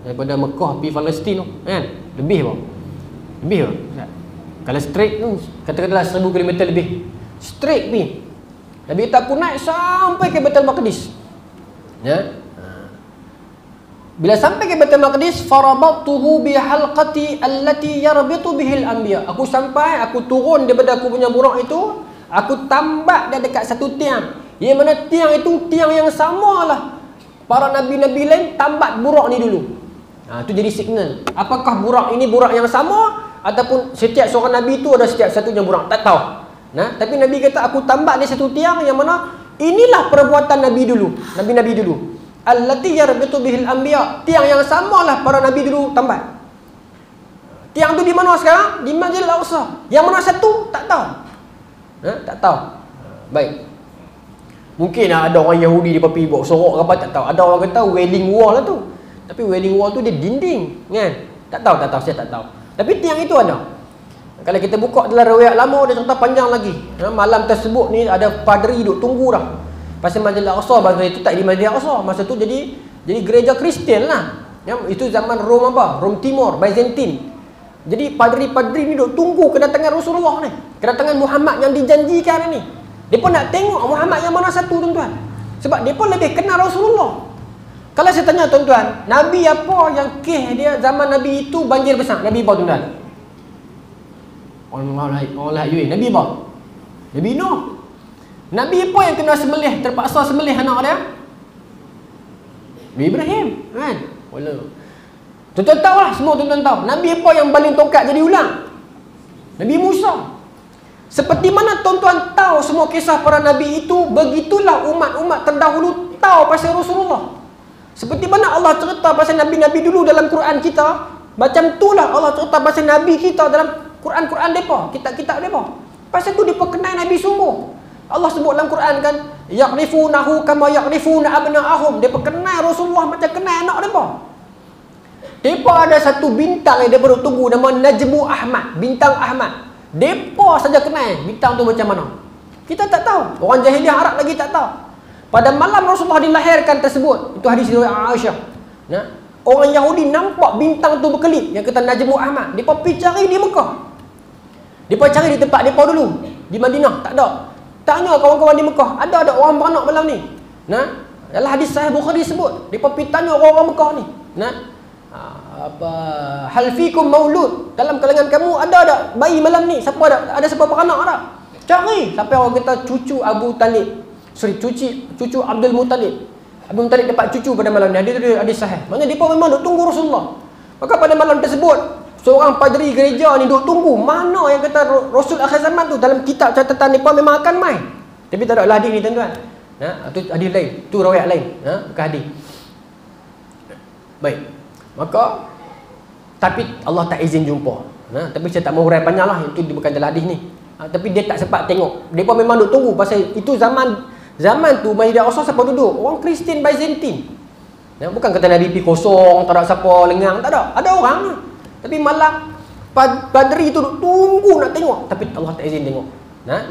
Daripada Mekah pi Palestin tu, kan? Lebih pun. Lebih ke? Kalau straight tu katakanlah 1000 km lebih. Straight pi. Nabi kata aku naik sampai ke Baitul Maqdis. Ya. Bila sampai ke Baitul Maqdis, farabattuhu bi halqati allati yarbitu bihil anbiya. Aku sampai, aku turun daripada aku punya buruk itu, aku tambak dia dekat satu tiang. Yang mana tiang itu tiang yang samalah para nabi-nabi lain tambat buruk ni dulu. Itu jadi signal. Apakah buruk ini buruk yang sama ataupun setiap seorang nabi itu ada setiap satunya buruk? Tak tahu. Tapi Nabi kata aku tambak di satu tiang yang mana inilah perbuatan nabi dulu, nabi-nabi dulu. Allati yarbitu bihil anbiya, tiang yang samalah para nabi dulu tambat. Tiang tu di mana sekarang? Di Masjidil Aqsa. Yang mana satu? Tak tahu. Tak tahu. Baik. Mungkin ada orang Yahudi dia pergi bawa sorok ke apa, tak tahu. Ada orang kata Wailing Wall lah tu. Tapi Wailing Wall tu dia dinding, kan? Tak tahu, saya tak tahu. Tapi tiang itu ada. Kalau kita buka dalam riwayat lama, dia cerita panjang lagi. Malam tersebut ni ada padri duduk tunggu dah. Pasal Masjidil Aqsa, masa itu tak di Masjidil Aqsa, masa tu jadi gereja Kristian lah. Itu zaman Rom apa? Rom Timur, Byzantine. Jadi padri-padri ni duduk tunggu kedatangan Rasulullah ni, kedatangan Muhammad yang dijanjikan ni. Dia pun nak tengok Muhammad yang mana satu, tuan-tuan. Sebab dia pun lebih kenal Rasulullah. Kalau saya tanya tuan-tuan, Nabi apa yang kes dia zaman Nabi itu banjir besar? Nabi apa, tuan-tuan? Allah Nabi apa? Nabi Nuh. Nabi apa yang kena sembelih, terpaksa sembelih anak dia? Nabi Ibrahim, kan? Tuan-tuan tahu lah, semua tuan-tuan tahu. Nabi apa yang baling tongkat jadi ulang? Nabi Musa. Seperti mana tuan-tuan tahu semua kisah para nabi itu, begitulah umat-umat terdahulu tahu pasal Rasulullah. Seperti mana Allah cerita pasal nabi-nabi dulu dalam Quran kita, macam itulah Allah cerita pasal nabi kita dalam Quran-Quran mereka, kitab-kitab mereka. Pasal tu dia kenal Nabi sungguh. Allah sebut dalam Quran kan, ya'rifunahu kama ya'rifuna abna'ahum. Dia kenal Rasulullah macam kenal anak mereka. Mereka ada satu bintang yang dia baru tunggu, nama Najmu Ahmad, bintang Ahmad. Mereka saja kenal bintang tu macam mana. Kita tak tahu. Orang jahiliah Arab lagi tak tahu. Pada malam Rasulullah dilahirkan tersebut, itu hadis riwayat Aisyah. Orang Yahudi nampak bintang tu berkelip yang kata Najmu Ahmad. Mereka pergi cari di Mekah. Mereka cari di tempat mereka dulu. Di Madinah tak ada. Tanya kawan-kawan di Mekah, ada orang beranak malam ni? Dalam hadis Sahih Bukhari sebut, mereka pergi tanya orang-orang Mekah ni. Hal fikum maulud, dalam kalangan kamu ada bayi malam ni? Siapa ada siapa beranak tak? Cari. Sampai orang kata cucu Abu Talib, cucu Abdul Muttalib. Abdul Muttalib dapat cucu pada malam ni. Hadis sahih. Maknanya mereka memang duk tunggu Rasulullah. Maka pada malam tersebut, seorang padri gereja ni duk tunggu mana yang kata Rasul akhir zaman tu. Dalam kitab catatan mereka memang akan mai. Tapi tak ada hadis ni, tuan-tuan. Itu hadis lain, tu riwayat lain, bukan hadis. Baik. Maka tapi Allah tak izin jumpa. Tapi saya tak mau hurai panjang lah, itu bukan dalam hadis ni. Tapi dia tak sempat tengok. Dia pun memang duk tunggu pasal itu zaman tu Masjidil Aqsa siapa duduk? Orang Kristian Byzantine. Bukan kata Nabi pergi kosong, tak ada siapa lengang, tak ada. Ada orang. Tapi malam padri tu duk tunggu nak tengok, tapi Allah tak izin tengok.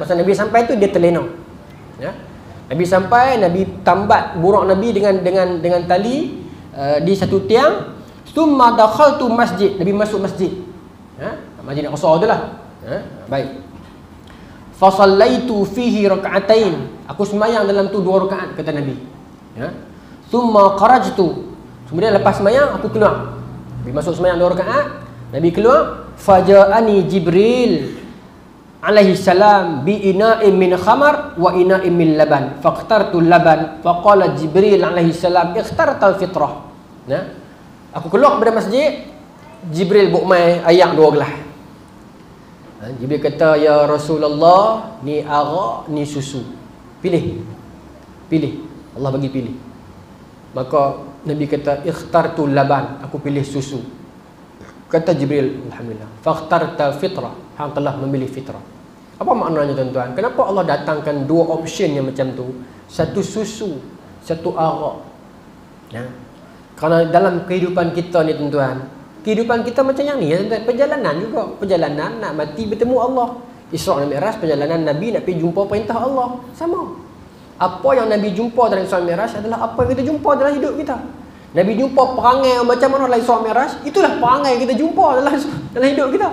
Masa Nabi sampai tu dia terlena. Nabi sampai, Nabi tambat buruk Nabi dengan tali di satu tiang. Summa dakhaltu masjid. Nabi masuk masjid. Masjid Aqsa tu lah. Baik. Fa sallaitu fihi rak'atain. Aku sembahyang dalam tu 2 rakaat, kata Nabi. Summa kharajtu. Kemudian lepas sembahyang aku keluar. Nabi masuk sembahyang 2 rakaat, Nabi keluar. Faja'ani Jibril alaihi salam bi ina'in min khamar wa ina'in min laban faqtartu laban faqala Jibril alaihi salam ikhtartal fitrah. Nah, aku keluar daripada masjid, Jibril buat mai ayak 2 gelas. Jibril kata, ya Rasulullah, ni arak, ni susu, pilih. Allah bagi pilih. Maka Nabi kata, ikhtartu laban, aku pilih susu. Kata Jibril, alhamdulillah, fakhtarta fitrah, hang telah memilih fitrah. Apa maknanya tuan-tuan? Kenapa Allah datangkan 2 option yang macam tu? Satu susu, satu arak. Ya. Kerana dalam kehidupan kita ni tuan-tuan, kehidupan kita macam yang ni ya, tuan-tuan. Perjalanan juga, perjalanan nak mati bertemu Allah. Isra' dan Mi'raj, perjalanan Nabi nak pergi jumpa perintah Allah. Sama. Apa yang Nabi jumpa dalam Isra' dan Mi'raj adalah apa yang kita jumpa dalam hidup kita. Nabi jumpa perangai macam mana dalam Isra' dan Mi'raj, itulah perangai yang kita jumpa dalam hidup kita.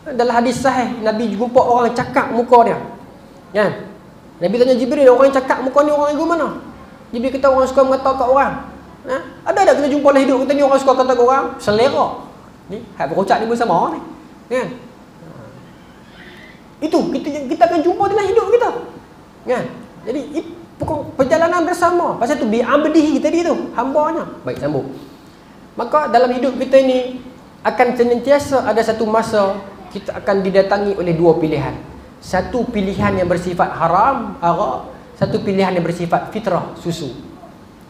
Dalam hadis sahih, Nabi jumpa orang cakap muka dia. Kan? Nabi tanya Jibril, orang yang cakap muka ni orang yang mana? Jibril kata orang suka mengata kat orang. Ada kita jumpa dalam hidup kita ni orang suka kata kat orang, selera. Ni, hak berucap ni pun sama ni. Kan? Itu kita akan jumpa dalam hidup kita. Kan? Jadi perjalanan bersama. Pasal tu bi'abdihi tadi tu, hambanya. Baik, sambung. Maka dalam hidup kita ini akan senantiasa ada satu masa kita akan didatangi oleh 2 pilihan. Satu pilihan yang bersifat haram, arak. Satu pilihan yang bersifat fitrah, susu.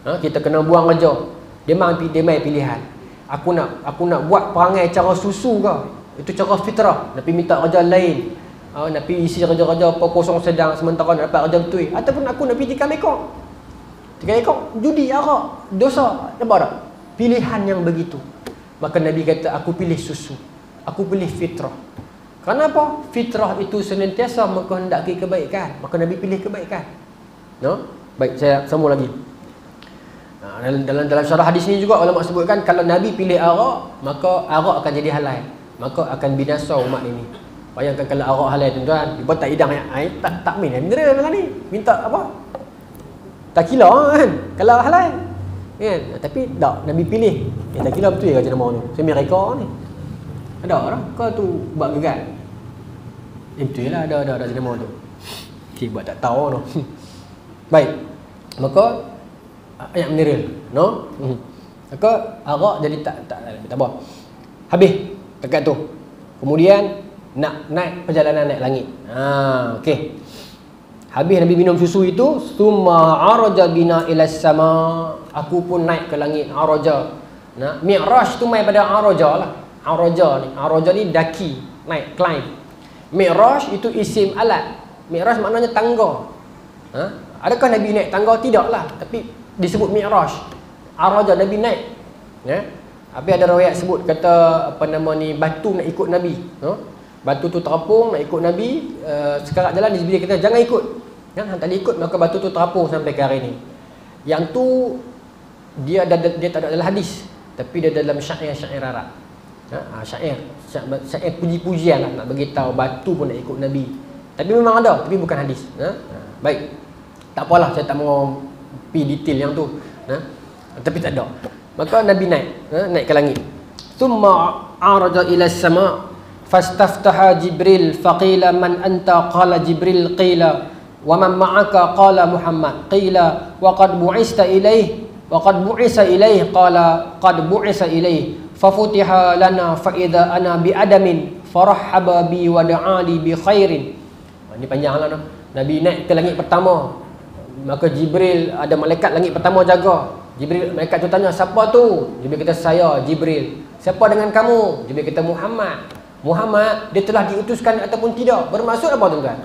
Kita kena buang kerja. Dia mai pilihan. Aku nak buat perangai cara susu ke? Itu cara fitrah. Nak pergi minta kerja lain. Nak pergi isi kerja-kerja apa kosong sedang sementara nak dapat kerja betul. Ataupun aku nak pergi tikam ekor. Tikam ekor, judi, arak, dosa. Nampak tak? Pilihan yang begitu. Maka Nabi kata, aku pilih susu. Aku pilih fitrah. Kenapa? Fitrah itu senantiasa mengkehendaki kebaikan. Maka Nabi pilih kebaikan. No? Baik, saya sambung lagi. Dalam syarah hadis ni juga ulama sebutkan, kalau Nabi pilih arak, maka arak akan jadi halal. Maka akan binasa umat ini. Bayangkan kalau arak halal tuan-tuan, dia tak hidang air, tak minum mineral lah ni. Minta apa? Tak kira kan kalau halal. Kan? Tapi tak, Nabi pilih. Tak kira betul ke jenama tu. Saya mereka ni. Ada lah. Kau tu buat gegar. Betul lah, ada jenama tu. Buat tak tahu tu. Baik. Maka ayat mineral, no? Maka arak jadi tak apa. Habis dekat tu. Kemudian nak naik perjalanan naik langit. Okey. Habis Nabi minum susu itu, summa araja bina ila sama. Aku pun naik ke langit, araja. Nah, Mi'raj tu mai pada araja lah. Araja ni daki, naik, climb. Mi'raj itu isim alat. Mi'raj maknanya tangga. Adakah Nabi naik tangga? Tidaklah, tapi disebut Mi'raj. Araja, Nabi naik. Ya. Tapi ada riwayat sebut kata apa nama ni, batu nak ikut Nabi. Batu tu terapung nak ikut Nabi. Sekarang jalan di sebelah kita, jangan ikut. Hang tak ikut, maka batu tu terapung sampai ke hari ni. Yang tu dia tak ada dalam hadis, tapi dia dalam syair-syair Arab. Syair puji-pujian lah, nak bagi tahu batu pun nak ikut Nabi. Tapi memang ada, tapi bukan hadis. Baik. Tak apalah, saya tak mau pergi detail yang tu. Tapi tak ada. Maka Nabi naik ke langit. Thumma araja ila sama fastaftaha Jibril faqila man anta, qala Jibril, qila wa man ma'aka, qala Muhammad, qila wa qad bu'ista ilaih wa qad bu'isa ilaih, qala qad bu'isa ilaih, fafutiha lana fa idza ana bi adamin farahaba bi wa da'ali bi khairin. Ini panjanglah noh. Nabi naik ke langit pertama, maka Jibril, ada malaikat langit pertama jaga. Jibril, malaikat tu tanya, siapa tu? Jibril kata, saya Jibril. Siapa dengan kamu? Jibril kata, Muhammad, dia telah diutuskan ataupun tidak? Bermaksud apa tuan-tuan?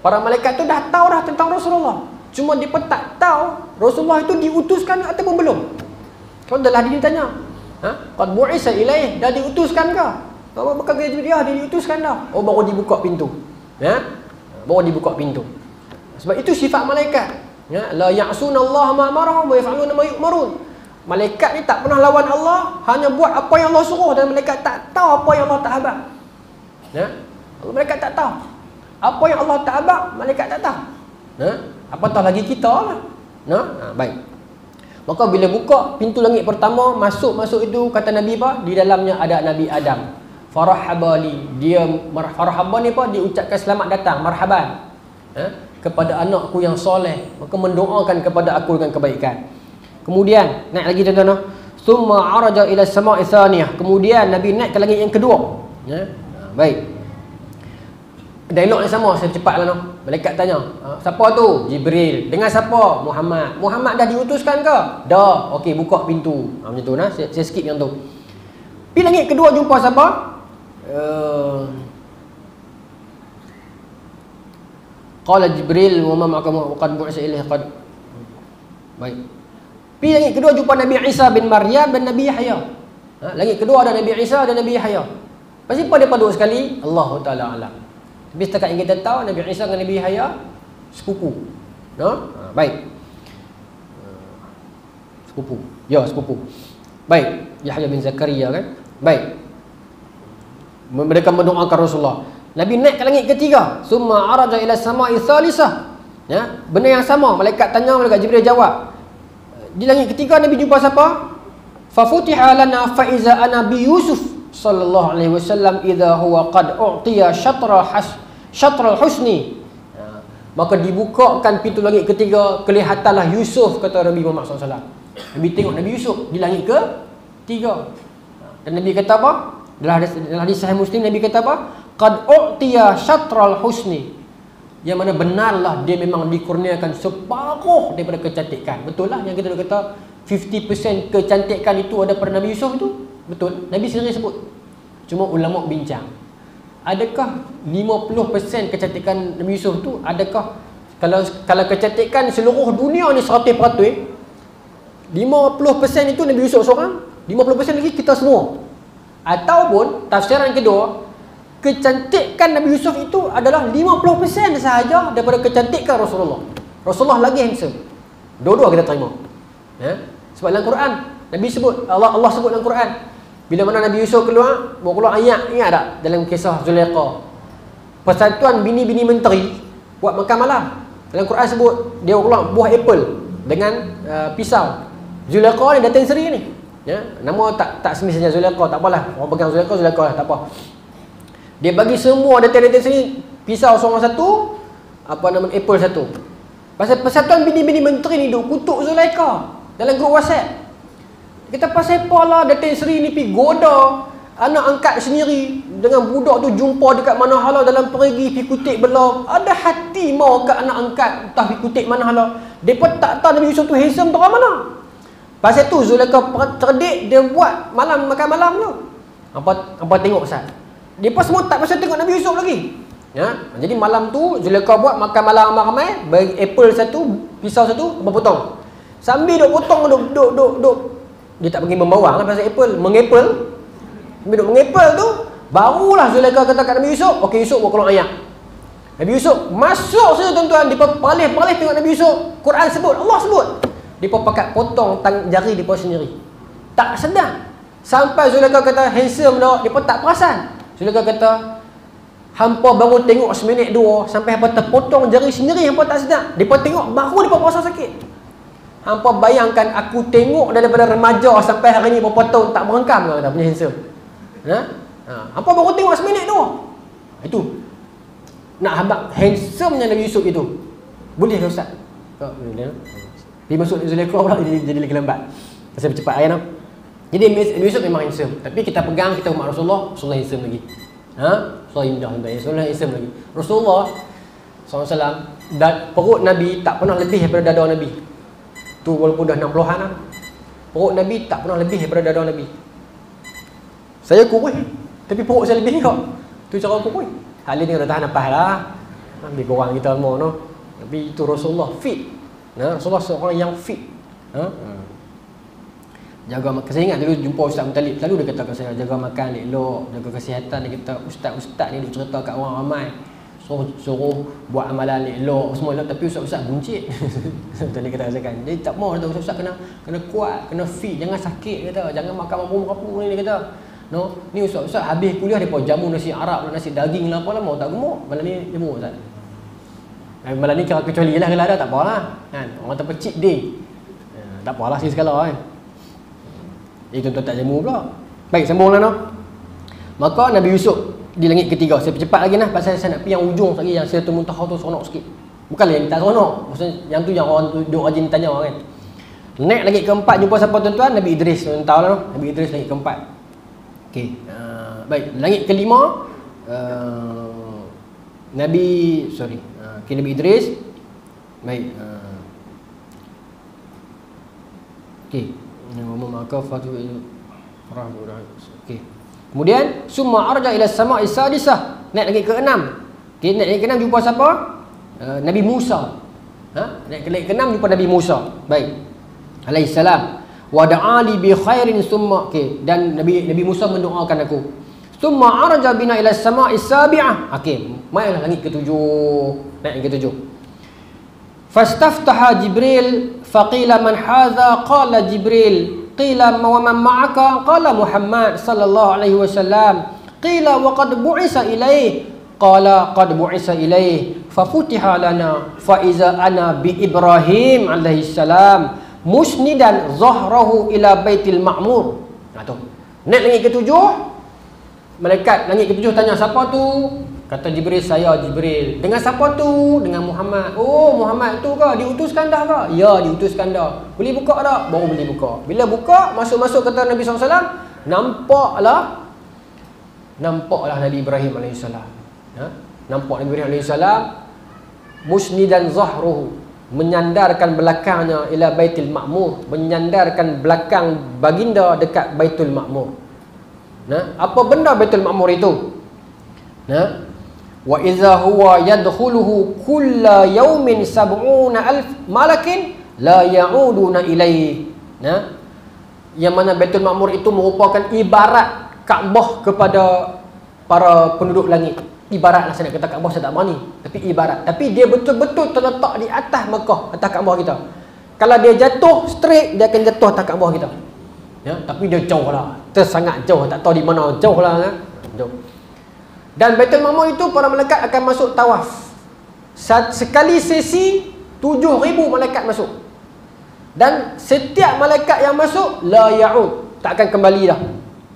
Para malaikat tu dah tahu dah tentang Rasulullah. Cuma dia pun tak tahu Rasulullah itu diutuskan ataupun belum. Kalau dah ditanya, qad bu'isa ilaih, dah diutuskan ke? Maka dia diutuskan dah. Oh, baru dibuka pintu. Baru dibuka pintu. Sebab itu sifat malaikat. La ya'sunallaha ma amarahum wa yaf'aluna ma yu'marun. Malaikat ni tak pernah lawan Allah, hanya buat apa yang Allah suruh, dan malaikat tak tahu apa yang Allah tak habaq. Malaikat tak tahu. Apa yang Allah tak habaq, malaikat tak tahu. Apatah lagi kita lah. Baik. Maka bila buka pintu langit pertama, masuk itu, kata Nabi apa? Di dalamnya ada Nabi Adam. farahaba li, dia farahaba ni apa? Dia ucapkan selamat datang, marhaban, kepada anakku yang soleh, maka mendoakan kepada aku dengan kebaikan. Kemudian naik lagi tuan-tuan, summa araja ila sama'i tsaniyah, kemudian Nabi naik ke langit yang kedua. Baik, dialog yang sama, saya cepatlah noh. Malaikat tanya, siapa tu? Jibril. Dengan siapa? Muhammad. Muhammad dah diutuskan ke? Dah. Okey, buka pintu. Macam tu nah. Saya skip yang tu. Pergi langit kedua jumpa siapa? Qala Jibril wa ma ma'akum qad bu'isa ilaihi qad. Baik. Pergi langit kedua jumpa Nabi Isa bin Maryam dan Nabi Yahya. Langit kedua ada Nabi Isa dan Nabi Yahya. Pasal apa dia dua sekali? Allah Taala alam. Tapi setakat yang kita tahu, Nabi Isa dengan Nabi Yahya sepupu. Baik. Sepupu. Ya, sepupu. Baik. Yahya bin Zakaria kan? Baik. Mereka mendoakan Rasulullah. Nabi naik ke langit ketiga. Summa araja ila sama'i tsalisah. Ya, benda yang sama. Malaikat tanya, malaikat Jibril jawab. Di langit ketiga Nabi jumpa siapa? Fa futiha lana fa iza ana bi Yusuf sallallahu alaihi wasallam idza huwa qad u'tiya syatral husni. Maka dibukakan pintu langit ketiga, kelihatanlah Yusuf, kata Nabi Muhammad SAW. Nabi tengok Nabi Yusuf di langit ketiga. Dan Nabi kata apa? Dalam hadis Sahih Muslim, Nabi kata apa? Qad u'tiya syatral husni. Yang mana benarlah dia memang dikurniakan separuh daripada kecantikan. Betul lah yang kita kata 50% kecantikan itu ada pada Nabi Yusuf itu. Betul. Nabi sendiri sebut. Cuma ulama bincang, adakah 50% kecantikan Nabi Yusuf tu, adakah kalau kecantikan seluruh dunia ni 100%, 50% itu Nabi Yusuf seorang, 50% lagi kita semua? Ataupun tafsiran kedua, kecantikan Nabi Yusuf itu adalah 50% sahaja daripada kecantikan Rasulullah. Rasulullah lagi handsome. Dua-dua kita terima. Sebab dalam Quran Nabi sebut, Allah sebut dalam Quran, bila mana Nabi Yusuf keluar, mau keluar ayat, ingat tak dalam kisah Zulaikha, persatuan bini-bini menteri buat makan malam. Dalam Quran sebut dia keluar buah apple dengan pisau. Zulaikha ni datang seri ni. Nama tak semestinya Zulaikha, tak apalah. Orang pegang Zulaikha lah, tak apa. Dia bagi semua datang sini pisau seorang satu, apple satu. Pasal persatuan bini-bini menteri ni duk kutuk Zulaikha dalam grup WhatsApp. Kita pasal apa lah Datin Seri ni pergi goda anak angkat sendiri dengan budak tu, jumpa dekat mana hala dalam perigi, pergi kutip belah. Ada hati mau kat anak angkat entah pergi kutip mana hala. Mereka tak tahu Nabi Yusuf tu handsome tu mana. Pasal tu Zulaikha cerdik, dia buat makan malam tu. Apa tengok Ustaz? Mereka semua tak pasal tengok Nabi Yusuf lagi. Jadi malam tu Zulaikha buat makan malam ramai-ramai, bagi apple satu, pisau satu, potong. Sambil duk potong, duk dia tak pergi membawang lah pasal apple, mengapple. Sambil duk mengapple tu, barulah Zulaikha kata kat Nabi Yusuf, okey Yusuf buat keluar ayat. Nabi Yusuf masuk saja tuan-tuan, dia palih-palih tengok Nabi Yusuf. Quran sebut, Allah sebut. Dia pakat potong jari dia sendiri. Tak sedar. Sampai Zulaikha kata handsome dah, dia tak perasan. Zulaikha kata, hampa baru tengok seminit dua sampai hampa terpotong jari sendiri, hampa tak sedar. Depa tengok baru depa rasa sakit. Hampa bayangkan aku tengok daripada remaja sampai hari ni berapa tahun tak merengkam ke, kata punya handsome. Hampa baru tengok seminit dua. Itu nak habaq handsome-nya Nabi Yusuf itu. Boleh ke Ustaz? Tak boleh. Dia masuk Zulaikha pula jadi lagi lambat. Pasal cepat ayat tu. Jadi Nabi Yusuf memang handsome, tapi kita pegang, kita umat Rasulullah handsome lagi. Rasulullah indah, Rasulullah handsome lagi. Rasulullah SAW, perut Nabi tak pernah lebih daripada dada Nabi. Tu walaupun dah 60-an lah, perut Nabi tak pernah lebih daripada dada Nabi. Saya kurus, tapi perut saya lebih kok. Tu cara kurus. Halil ni kena tahan nafas lah. Ambil korang kita semua no. Tapi itu Rasulullah fit. Rasulullah seorang yang fit. Jaga makan. Saya ingat dulu jumpa Ustaz Mutalib, selalu dia kata kat saya, jaga makan elok, jaga kesihatan. Dia kata ustaz-ustaz ni dia cerita kat orang ramai, suruh buat amalan elok semua elok, tapi ustaz-ustaz buncit. Betul dia kata kan. Dia tak mau, kata ustaz kena kuat, kena fit, jangan sakit, kata. Jangan makan mabuk-mabuk ni, dia kata. No, ni ustaz-ustaz habis kuliah depa jamu nasi Arab, nasi daging lah apa lah, mau tak gemuk. Malam ni gemuk ustaz. Malam ni kecuali lah kalau ada tak apalah kan. Orang tak cheat day. Tak apalah sekali-sekala kan. Tuan-tuan tak jamu pula. Baik, sambunglah no. Maka Nabi Yusuf di langit ketiga. Saya percepat lagi nah, pasal saya nak pergi yang ujung lagi, yang Sidratul Muntaha tu seronok sikit. Bukanlah yang tak seronok, maksudnya yang tu yang orang duk rajin tanya kan. Naik langit keempat jumpa siapa tuan-tuan? Nabi Idris. Tuan tahu lah, Nabi Idris langit keempat. Okey. Baik, langit kelima Nabi Idris. Baik. Okey. Okey. Kemudian summa arja ila sama'i sadisah, naik lagi ke-6. Okey, naik lagi ke-6 jumpa siapa? Nabi Musa. Naik lagi ke-6 jumpa Nabi Musa. Baik. Alaihi salam. Wa da'ali bi khairin summa. Okey, dan Nabi Musa mendoakan aku. Summa arja bina ila sama'i sabi'ah. Okey, mailah langit ke-7. Naik ke-7. Fastaftaha Jibril faqila man hadha, qala Jibril, qila wa man ma'aka, qala Muhammad sallallahu alaihi wasallam, qila wa qad bu'isa ilaihi, qala qad bu'isa ilaihi, fafutiha lana fa iza ana bi Ibrahim alaihi salam musnidan zahrahu ila baitil ma'mur. Tu naik langit ke-7, malaikat langit ke-7 tanya siapa tu? Kata Jibril, saya Jibril. Dengan siapa tu? Dengan Muhammad. Oh, Muhammad tu ke? Diutuskan dah ke? Ya, diutuskan dah. Boleh buka tak? Baru boleh buka. Bila buka, masuk-masuk kata Nabi SAW, nampaklah Nabi Ibrahim AS. Nampak Nabi Ibrahim AS musnidan zahruhu, menyandarkan belakangnya ila Baitul Ma'mur, menyandarkan belakang baginda dekat Baitul Ma'mur. Apa benda Baitul Ma'mur itu? Wa idza huwa yadkhuluhu kulla yaumin 70,000 malakin la ya'uduna ilaihi. Yang mana Baitul Ma'mur itu merupakan ibarat Kaabah kepada para penduduk langit. Ibaratlah, saya nak kata Kaabah, saya tak berani, tapi ibarat. Tapi dia betul-betul terletak di atas Mekah, atas Kaabah kita. Kalau dia jatuh straight, dia akan jatuh atas Kaabah kita. Tapi dia jauh lah, tersangat jauh, tak tahu di mana, jauh lah jauh. Dan Baitul Ma'mur itu para malaikat akan masuk tawaf. Sekali sesi 7,000 malaikat masuk. Dan setiap malaikat yang masuk la ya'ud, tak akan kembali dah.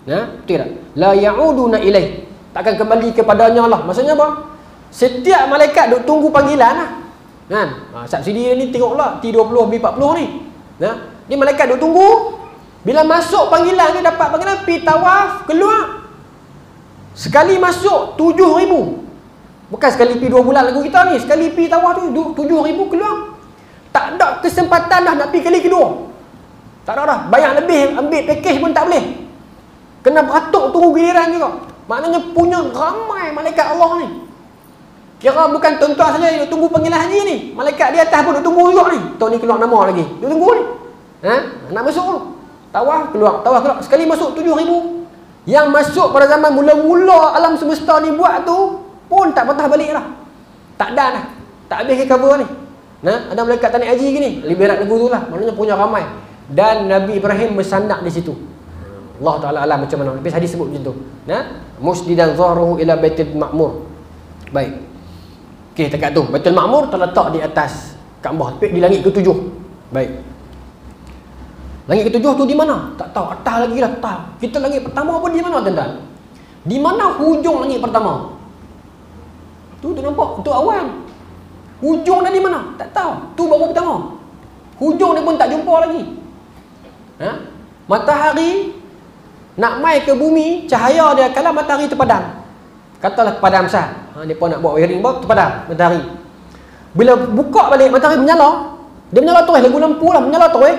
Betul tak? La ya'uduna ilaih, tak akan kembali kepadanya lah. Maksudnya apa? Setiap malaikat duk tunggu panggilan lah. Subsidi ni tengoklah T20 B40 ni. Ni malaikat duk tunggu. Bila masuk panggilan ni, dapat panggilan, pi tawaf, keluar. Sekali masuk 7,000. Bukan sekali pi 2 bulan lagu kita ni. Sekali pi tawaf tu 7,000 keluar. Tak ada kesempatan dah nak pi kali kedua. Tak ada dah. Bayar lebih, ambil package pun tak boleh. Kena beratuk tunggu giliran juga. Maknanya punya ramai malaikat Allah ni. Kira bukan tuan-tuan saja yang tunggu panggilan haji ni. Malaikat di atas pun duk tunggu juga ni. Tahun ni keluar nama lagi. Duk tunggu ni. Nak masuk tu. Tawaf keluar, tawaf keluar. Sekali masuk 7,000. Yang masuk pada zaman mula-mula alam semesta ni buat tu pun tak patah balik lah. Tak ada dah. Tak habis ke cover ni. Ada malaikat tanik haji gini. Lebih berat lagu tu lah. Maknanya punya ramai. Dan Nabi Ibrahim bersandak di situ. Allah Ta'ala alam macam mana. Habis hadis sebut macam tu. Musdidan zahruhu ila Baitul Ma'mur. Baik. Okey, dekat tu. Baitul Ma'mur terletak di atas Kaabah. Tapi di langit ke-7. Baik. Langit ke-7 tu di mana? Tak tahu. Atas lagi lah, tak. Kita langit pertama pun di mana, tuan-tuan? Di mana hujung langit pertama? Tu nampak? Tu awan. Hujung dia di mana? Tak tahu. Tu baru pertama. Hujung dia pun tak jumpa lagi. Matahari nak mai ke bumi, cahaya dia kalau matahari terpadam. Katalah terpadam sah. Dia pun nak buat wiring baru terpadam matahari. Bila buka balik matahari menyala. Dia menyala terus, lagu lampu lah menyala terus.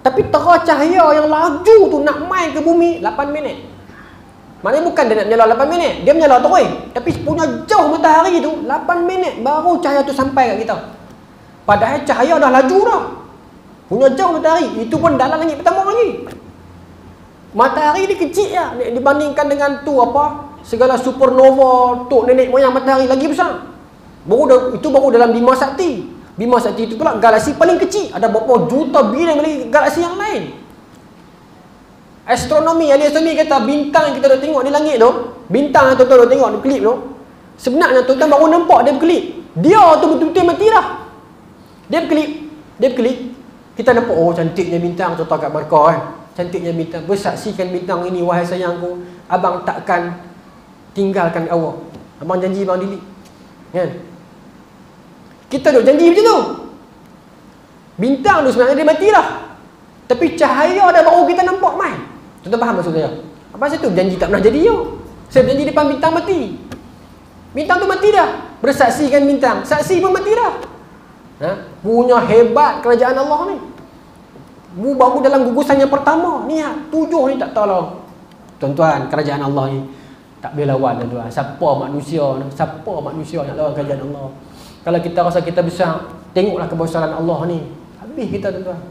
Tapi terah cahaya yang laju tu nak mai ke bumi 8 minit. Maknanya bukan dia nak menyala 8 minit, dia menyala terus. Tapi punya jauh matahari tu 8 minit baru cahaya tu sampai kat kita. Padahal cahaya dah laju dah. Punya jauh matahari. Itu pun dalam langit pertama lagi. Matahari ni kecil ya dibandingkan dengan tu apa? Segala supernova, tok nenek moyang matahari lagi besar. Itu baru dalam Bima Sakti. Bima Sakti itu pula galaksi paling kecil. Ada berapa juta bilion lagi galaksi yang lain. Astronomi, ahli astronomi kata bintang yang kita dah tengok di langit tu, bintang yang tuan-tuan dah tengok di klip tu, sebenarnya tuan-tuan baru nampak dia berkelip. Dia tu betul-betul mati dah. Dia berkelip. Kita nampak, oh cantiknya bintang, contoh kat markah cantiknya bintang. Bersaksikan bintang ini, wahai sayangku, abang takkan tinggalkan awak. Abang janji bang delete. Kan? Kita duk janji macam tu. Bintang tu sebenarnya dia mati dah. Tapi cahaya dah baru kita nampak mai. Tuan faham maksud saya? Apa tu janji tak pernah jadi yo. Saya janji depan bintang mati. Bintang tu mati dah. Bersaksikan bintang. Saksi pun mati dah. Ha? Punya hebat kerajaan Allah ni. Mu baru dalam gugusan yang pertama. Niat 7 ni tak tahu lah. Tuan-tuan, kerajaan Allah ni tak boleh lawan tuan-tuan. Siapa manusia nak lawan kerajaan Allah? Kalau kita rasa kita besar, tengoklah kebesaran Allah ni. Habis kita tuan-tuan.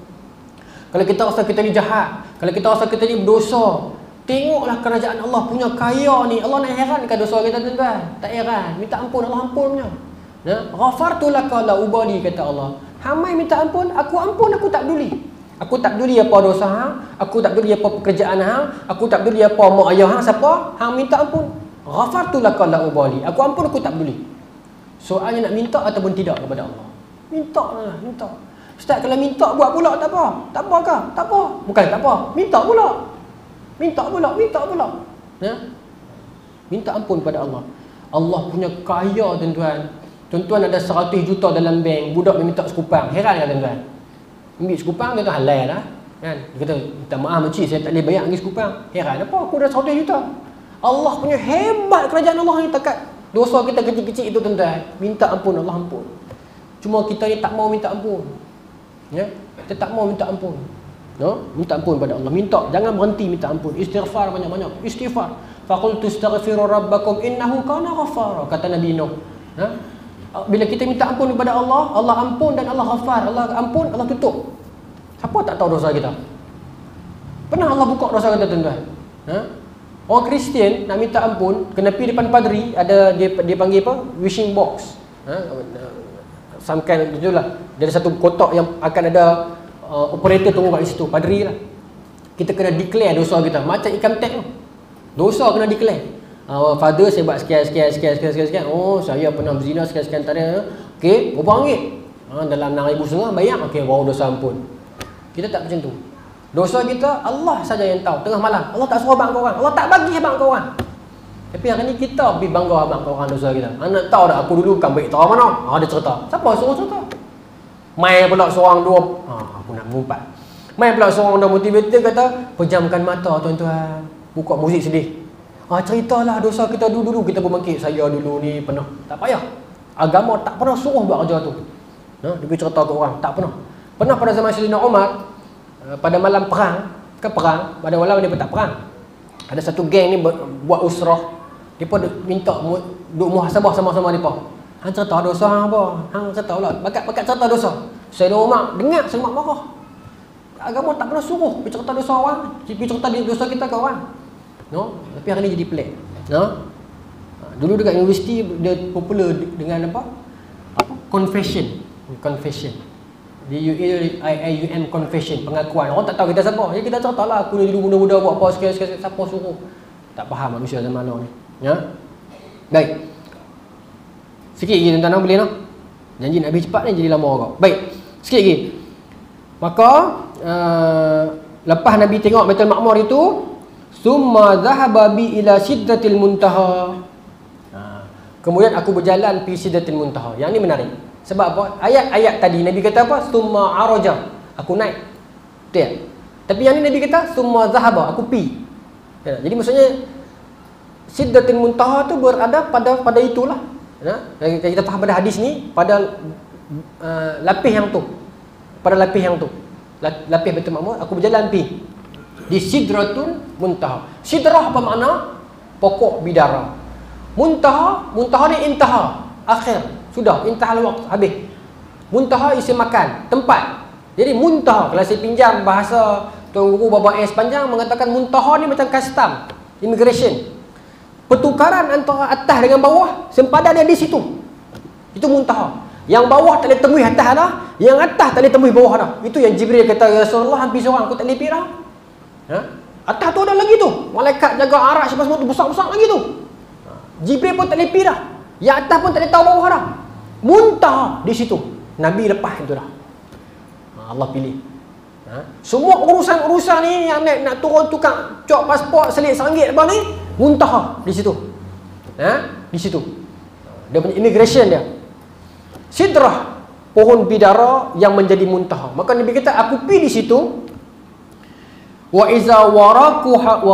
Kalau kita rasa kita ni jahat, kalau kita rasa kita ni berdosa, tengoklah kerajaan Allah punya kaya ni. Allah nak herankan dosa kita tuan-tuan? Tak heran. Minta ampun, Allah ampun punya. Ghafartu laka la ubali, kata Allah. Hamai minta ampun, aku tak peduli. Aku tak peduli apa dosa hang, aku tak peduli apa pekerjaan hang, aku tak peduli apa mak ayah hang siapa, hang minta ampun. Ghafartu laka la ubali. Aku ampun, aku tak peduli. Soalnya nak minta ataupun tidak kepada Allah. Minta lah, minta. Ustaz, kalau minta buat pula tak apa. Tak apa ke? Tak apa. Bukan tak apa. Minta pula. Ya? Minta ampun pada Allah. Allah punya kaya tuan-tuan. Tuan-tuan ada 100 juta dalam bank, budak dia minta sekupang. Heran tak tuan-tuan? Ambil sekupang tuan-tuan halal lah. Kan? Dia kata, minta maaf makcik, saya tak boleh bayar lagi sekupang. Heran apa? Aku dah 100 juta. Allah punya hebat kerajaan Allah ni takat. Dosa kita kecil-kecil itu tuan-tuan. Minta ampun, Allah ampun. Cuma kita ni tak mau minta ampun. Ya? Kita tak mau minta ampun. No? Minta ampun pada Allah. Minta, jangan berhenti minta ampun. Istighfar banyak-banyak. Istighfar. Faqultu astaghfiru rabbakum innahu kana ghaffara, kata Nabi Nuh. Ha? Bila kita minta ampun kepada Allah, Allah ampun dan Allah ghafar. Allah ampun, Allah tutup. Siapa tak tahu dosa kita? Pernah Allah buka dosa kita tuan-tuan? Ha? Orang Kristian nak minta ampun, kena pergi depan padri, ada dia panggil apa? Wishing box. Ha? Some kind itulah. Dari satu kotak yang akan ada operator tunggu kat situ, padri lah. Kita kena declare dosa kita, macam income tax tu. Dosa kena declare. Father, saya buat sekian. Oh, saya pernah berzina sekian tadi. Okey, berapa ringgit? Dalam 6,500 bayar. Okey, baru dosa ampun. Kita tak macam tu. Dosa kita Allah saja yang tahu. Tengah malam Allah tak suruh abang kau orang. Allah tak bagi abang kau orang. Tapi hari ni kita pergi bangga abang kau orang dosa kita. Anak tahu dah aku dulu kan baik tahu mana? Ada cerita. Siapa suruh cerita? Mai pula seorang dua. Aku nak mengumpat. Mai pula seorang dah motivator kata, pejamkan mata tuan-tuan. Buka muzik sedih. Ceritalah dosa kita dulu kita berbangkit. Saya dulu ni pernah. Tak payah. Agama tak pernah suruh buat kerja tu. Dia cerita ke orang. Tak pernah. Pernah pada zaman Sayyidina Umar, pada malam perang, pada malam dia tak perang. Ada satu geng ni buat usrah. Depa minta duk muhasabah sama-sama depa. Hang cerita dosa hang apa? Hang cerita pula. Bakat cerita dosa. Sayyidina Umar dengar Sayyidina Umar marah. Agama tak pernah suruh bercerita dosa orang. Cerita dosa kita ke orang. No? Tapi hari ni jadi pelik. No? Dulu dekat universiti dia popular dengan apa? Confession. D-U-A-I-U-M confession, pengakuan. Orang tak tahu kita siapa. Jadi kita ceritalah aku ni dulu muda-muda buat apa sekali-sekali, siapa suruh. Tak faham manusia zaman now ni. Ya? Baik. Sikit lagi tuan-tuan boleh no? Janji nak habis cepat ni jadi lama kau. Baik. Sikit lagi. Maka lepas Nabi tengok Baitul Ma'mur itu, summa dhahaba bi ila sidratil muntaha. Kemudian aku berjalan pi sidratil muntaha. Yang ni menarik. Sebab apa? Ayat-ayat tadi Nabi kata apa? Summa araja. Aku naik. Betul tak? Tapi yang ni Nabi kata summa dhahaba, aku pi. Ya, jadi maksudnya sidratil muntaha tu berada pada itulah. Ya, kita faham pada hadis ni pada lapis yang tu. Pada lapis yang tu. Lapis Baitul Ma'mur, aku berjalan pi di sidratul muntaha. Sidrah apa makna? Pokok bidara. Muntaha ni intaha, akhir. Sudah, intahal waqt, habis. Muntaha isi makan, tempat. Jadi muntaha, kalau saya pinjam bahasa Tuan Guru Baba S panjang mengatakan muntaha ni macam custom, immigration. Pertukaran antara atas dengan bawah, sempadan dia di situ. Itu muntaha. Yang bawah tak boleh tembus atas dah, yang atas tak boleh tembus bawah dah. Itu yang Jibril kata, ya Rasulullah hampir seorang aku tak boleh pergi dah. Atas tu ada lagi tu. Malaikat jaga arak semua tu besar-besar lagi tu. Jibril pun tak boleh pergi dah. Yang atas pun tak boleh tahu bawah dah. Muntaha di situ. Nabi lepas itu dah. Allah pilih. Semua urusan-urusan ni yang nak turun tukang cok pasport selit RM1 apa ni, muntaha di situ. Di situ. Dia punya immigration dia. Sidrah, pohon bidara yang menjadi muntaha. Maka Nabi kata, aku pergi di situ. Wa iza waraquha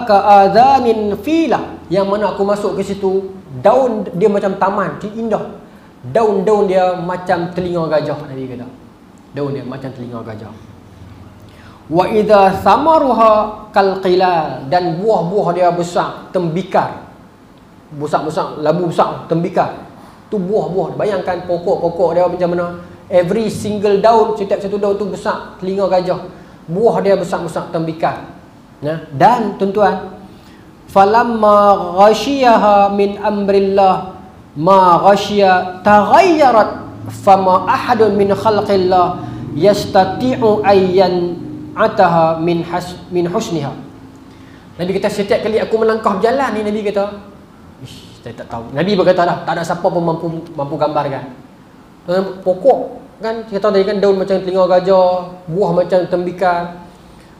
ka'adhanin fila. Yang mana aku masuk ke situ, daun dia macam taman, dia indah. Daun-daun dia macam telinga gajah, Nabi kata. Daun dia macam telinga gajah. Wa idza samaruha kalqilal, dan buah-buah dia besar, tembikar. Besar-besar, labu besar, tembikar. Tu buah-buah. Bayangkan pokok-pokok dia macam mana. Every single daun, setiap satu daun tu besar telinga gajah. Buah dia besar-besar, tembikar. Dan tuan-tuan, falamma ghasyiyaha min amrillah ma ghasyiya taghayyarat fama ahadun min khalqillah yastati'u ayyan ataha min husniha. Nabi kata, setiap kali aku melangkah berjalan ni, Nabi kata, saya tak tahu. Nabi berkata dah, tak ada siapa pun mampu gambarkan. Pokok kan, kita tahu tadi kan, daun macam telinga gajah, buah macam tembikar.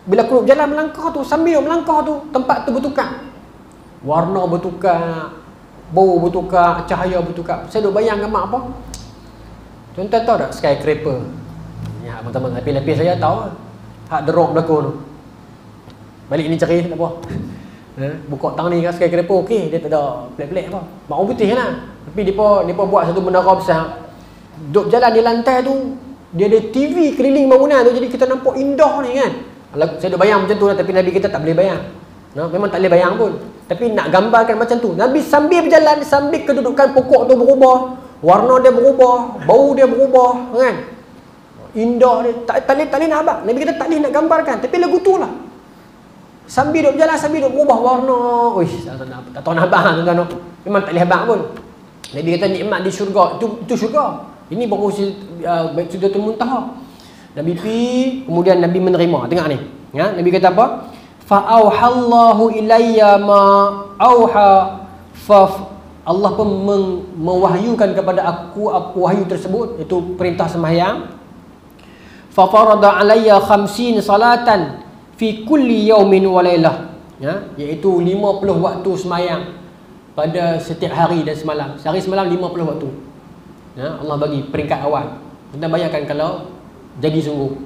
Bila aku berjalan melangkah tu, sambil melangkah tu, tempat tu bertukar. Warna bertukar, bau bertukar, cahaya bertukar. Saya duk bayangkan mak apa? Tuan-tuan tahu tak skyscraper? Ya, teman-teman, lapis-lapis saya tahu. Hak derok belakang tu. Balik ni cari, tak apa. Buka tang ni kan, skyscraper okey, dia tak ada pelik-pelik apa. Bau putih lah. Tapi dia buat satu menara besar. Duk jalan di lantai tu, dia ada TV keliling bangunan tu, jadi kita nampak indah ni kan. Saya duk bayang macam tu lah, tapi Nabi kita tak boleh bayang. Memang tak boleh bayang pun. Tapi nak gambarkan macam tu. Nabi sambil berjalan, sambil kedudukan pokok tu berubah, warna dia berubah, bau dia berubah kan. Indah dia, tak boleh nak abang. Nabi kita tak boleh nak gambarkan, tapi lagu tu lah. Sambil duk berjalan, sambil duk berubah warna. Uish, tak tahu nak abang tuan-tuan. Memang tak boleh abang pun. Nabi kata nikmat di syurga, itu syurga. Ini baru Sidratul Muntaha. Nabi pergi, kemudian Nabi menerima. Tengok ni. Nabi kata apa? Fa auhallahu ilayya ma auha. Allah pun mewahyukan kepada aku wahyu tersebut, iaitu perintah sembahyang. Fa farada alayya 50 salatan fi kulli yaumin wa lailah. Iaitu 50 waktu sembahyang pada setiap hari dan semalam. Sehari semalam 50 waktu. Allah bagi peringkat awal. Kita bayangkan kalau jadi sungguh.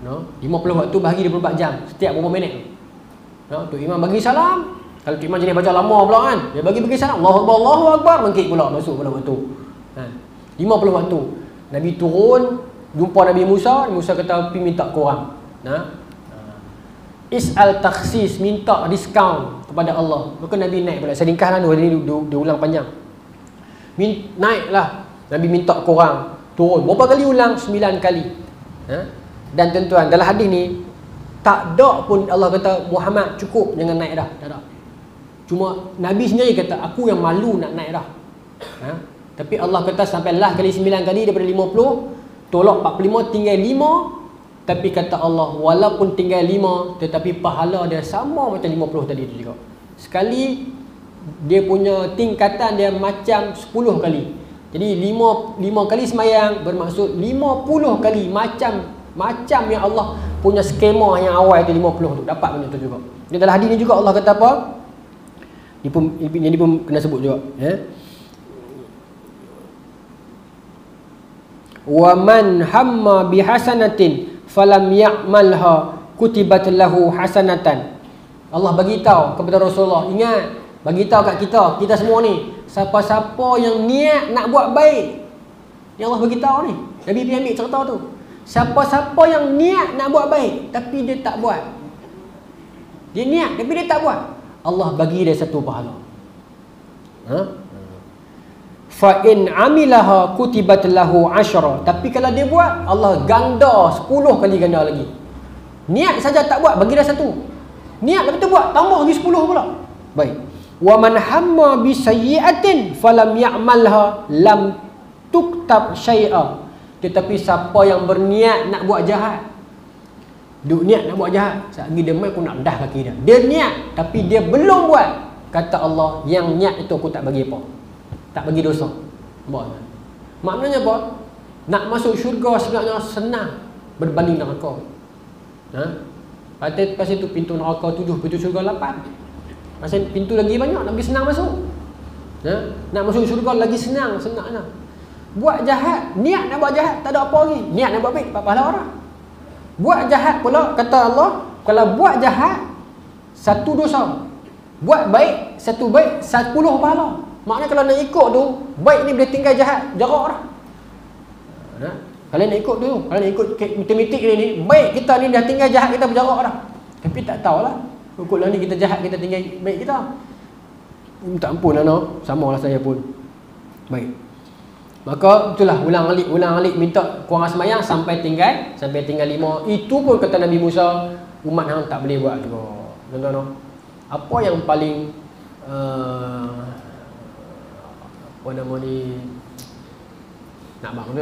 50 waktu bahagi 24 jam. Setiap berapa minit. Tu imam bagi salam. Kalau imam jenis baca lama pula kan, dia bagi salam. Allahu Akbar. Mengkit pula masuk dalam waktu. 50 waktu. Nabi turun, jumpa Nabi Musa. Musa kata, pergi minta korang. Is'al takhsis, minta diskaun kepada Allah. Maka Nabi naik pula. Saya ringkaslah dua ini diulang panjang. Naiklah. Nabi minta korang turun. Berapa kali ulang? 9 kali. Dan tuan-tuan, dalam hadis ni tak ada pun Allah kata Muhammad cukup jangan naik dah. Tak ada. Cuma Nabi sendiri kata aku yang malu nak naik dah. Tapi Allah kata sampai lah kali 9 kali daripada 50, tolak 45 tinggal 5. Tapi kata Allah walaupun tinggal 5 tetapi pahala dia sama macam 50 tadi tu juga. Sekali dia punya tingkatan dia macam 10 kali. Jadi 5 kali sembahyang bermaksud 50 kali macam yang Allah punya skema yang awal itu 50 tu dapat macam tu juga. Di dalam hadis ni juga Allah kata apa? Dia pun kena sebut juga, Wa man hamma bihasanatin falam ya'malha kutibat lahu hasanatan. Allah bagi tahu kepada Rasulullah, ingat, bagi tahu kat kita semua ni, siapa-siapa yang niat nak buat baik, yang Allah bagi tahu ni. Nabi pergi ambil cerita tu. Siapa-siapa yang niat nak buat baik tapi dia tak buat. Dia niat tapi dia tak buat. Allah bagi dia satu pahala. Fa in amilaha kutibat lahu 10. Tapi kalau dia buat, Allah ganda 10 kali ganda lagi. Niat saja tak buat, bagi dia satu. Niat lepas tu buat, tambah lagi 10 pula. Baik. Wa man hamma bi sayyi'atin falam ya'malha lam tuktab syai'a. Tetapi siapa yang berniat nak buat jahat, duk niat nak buat jahat, selagi dia main aku nak dah kaki dia. Dia niat tapi dia belum buat. Kata Allah, yang niat itu aku tak bagi apa. Tak bagi dosa. Maknanya apa? Nak masuk syurga sebenarnya senang berbanding neraka. Lepas itu pintu neraka 7, pintu syurga 8. Masa pintu lagi banyak, lagi senang masuk. Nak masuk syurga lagi senangnya. Buat jahat, niat nak buat jahat tak ada apa lagi. Niat nak buat baik dapat pahala orang. Buat jahat pula kata Allah, kalau buat jahat satu dosa, buat baik satu baik 10 pahala. Maknanya kalau nak ikut tu, baik ni boleh tinggal jahat, jarak orang. Kalau nak ikut tu, kalau nak ikut matematik ni, baik kita ni dah tinggal jahat, kita berjarak dah. Tapi tak tahulah, ikutlah ni kita jahat, kita tinggal baik kita. Minta ampun lah, no? Sama lah saya pun. Baik. Maka itulah ulang alik minta kurang semayang sampai tinggal 5. Itu pun kata Nabi Musa, umat hang tak boleh buat juga. Tuan-tuan, no? Apa yang paling apa nama ni, nak bang tu,